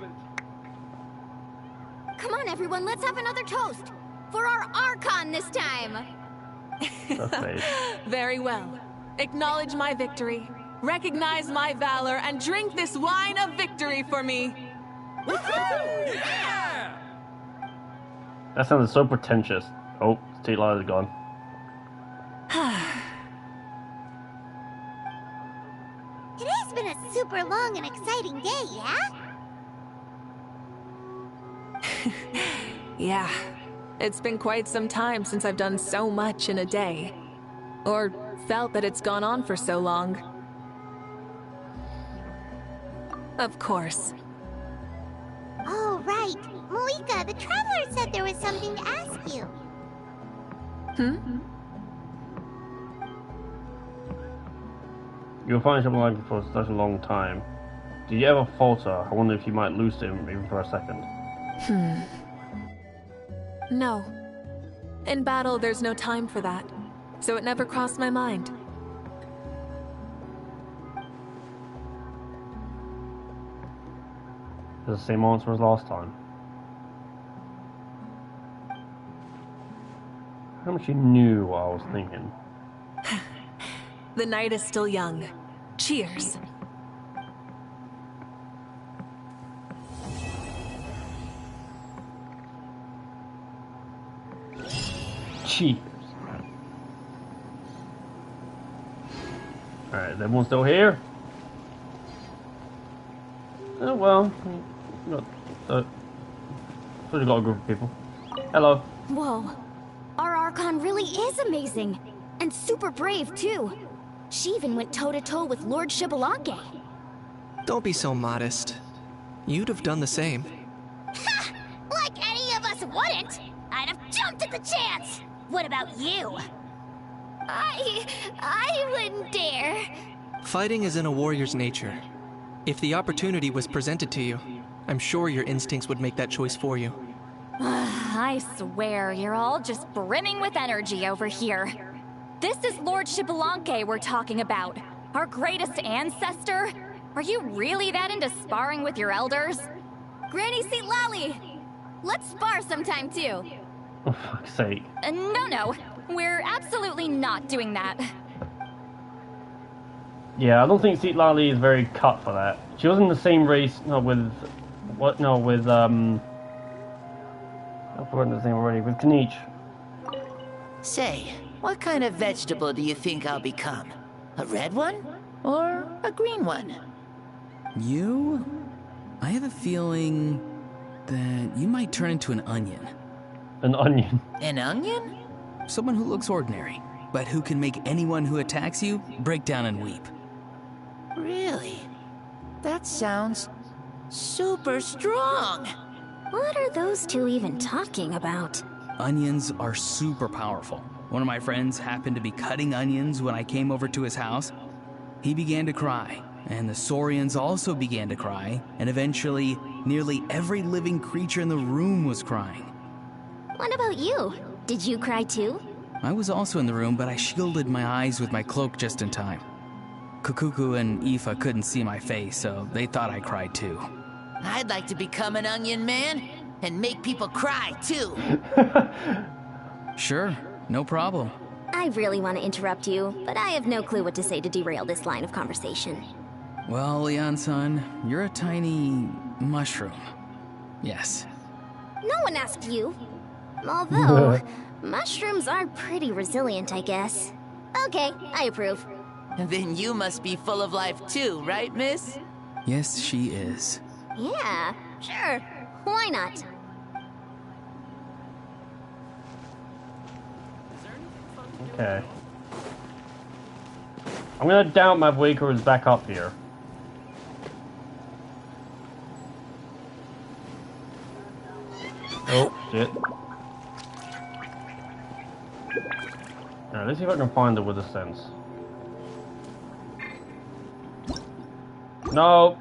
Come on, everyone, let's have another toast. For our Archon this time. Very well. Acknowledge my victory, recognize my valor, and drink this wine of victory for me. Woohoo! Yeah! That sounded so pretentious. Oh, T-Light is gone. Today's been a super long and exciting day, yeah? Yeah, it's been quite some time since I've done so much in a day. Or felt that it's gone on for so long. Of course. Oh, right. Mavuika, the Traveler said there was something to ask you. You'll find Xbalanque for such a long time. Did you ever falter? I wonder if you might lose him even for a second. No. In battle, there's no time for that. So it never crossed my mind. It's the same answer as last time. How much you knew what I was thinking? The night is still young. Cheers. Cheers. Alright, is everyone still here? Oh well, we've got a group of people. Hello. Whoa. Our Archon really is amazing. And super brave, too. She even went toe-to-toe with Lord Xbalanque. Don't be so modest. You'd have done the same. Ha! Like any of us wouldn't! I'd have jumped at the chance! What about you? I wouldn't dare. Fighting is in a warrior's nature. If the opportunity was presented to you, I'm sure your instincts would make that choice for you. I swear, you're all just brimming with energy over here. This is Lord Xbalanque we're talking about. Our greatest ancestor? Are you really that into sparring with your elders? Granny St. Lolly! Let's spar sometime, too. For fuck's sake. No. We're absolutely not doing that. Yeah, I don't think Lali is very cut for that. She was in the same race with I've forgotten his name already, with Kanich. Say, what kind of vegetable do you think I'll become? A red one? Or a green one? You? I have a feeling that you might turn into an onion. An onion? An onion? Someone who looks ordinary, but who can make anyone who attacks you break down and weep. Really? That sounds super strong. What are those two even talking about? Onions are super powerful. One of my friends happened to be cutting onions when I came over to his house. He began to cry, and the Saurians also began to cry, and eventually, nearly every living creature in the room was crying. What about you? Did you cry too? I was also in the room, but I shielded my eyes with my cloak just in time. Kukuku and Aoife couldn't see my face, so they thought I cried too. I'd like to become an onion man and make people cry too. Sure, no problem. I really want to interrupt you, but I have no clue what to say to derail this line of conversation. Well, Leon-san, you're a tiny mushroom. Yes. No one asked you. Although, mushrooms are pretty resilient, I guess. Okay, I approve. Then you must be full of life too, right, miss? Yes, she is. Yeah, sure. Why not? Okay. I'm gonna doubt Mavuika is back up here. Oh, shit. Alright, let's see if I can find her with a sense. No!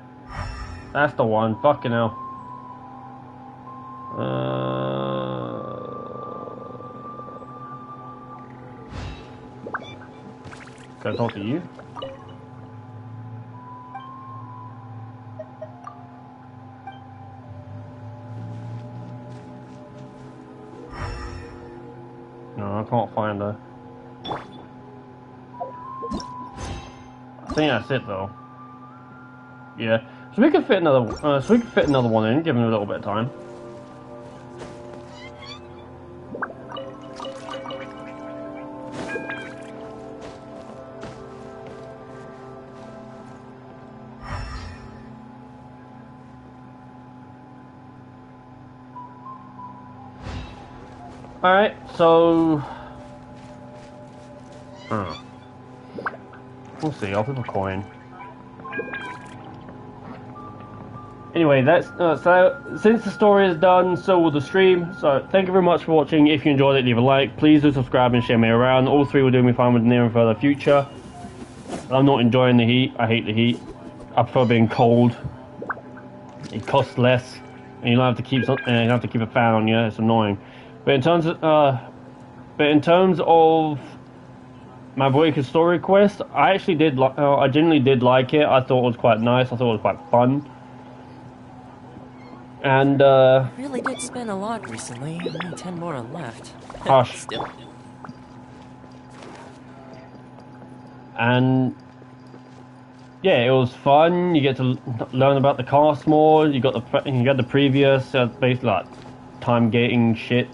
That's the one. Fucking hell. Can I talk to you? No, I can't find her. I think that's it though. Yeah, so we could fit another. One in, give him a little bit of time. All right, so we'll see. I'll flip a coin. Anyway, that's so since the story is done, so will the stream. So thank you very much for watching. If you enjoyed it, leave a like. Please do subscribe and share me around. All three will do me fine with the near and further future. I'm not enjoying the heat. I hate the heat. I prefer being cold. It costs less, and you don't have to keep you have to keep a fan on you. It's annoying. But in terms of Mavuika's story quest, I actually did. I genuinely did like it. I thought it was quite nice. I thought it was quite fun. And really did spend a lot recently. Only 10 more are left. Hush. Still. And yeah, it was fun. You get to learn about the cast more. You got the previous basically like time gating shit.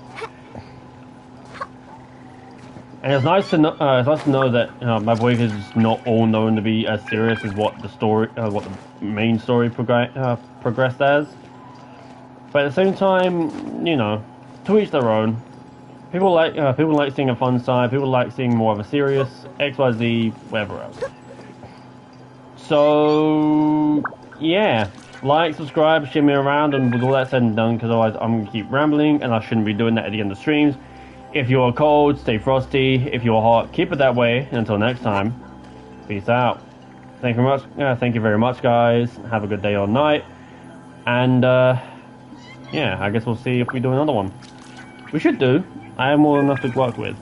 And it's nice to know. It's nice to know that Mavuika is not all known to be as serious as what the story, what the main story progressed as. But at the same time, you know, to each their own. People like seeing a fun side. People like seeing more of a serious XYZ, whatever else. So yeah, like, subscribe, share me around, and with all that said and done, because otherwise I'm gonna keep rambling, and I shouldn't be doing that at the end of streams. If you are cold, stay frosty. If you are hot, keep it that way. Until next time, peace out. Thank you very much, guys. Have a good day or night, and yeah, I guess we'll see if we do another one. We should do. I have more than enough to work with.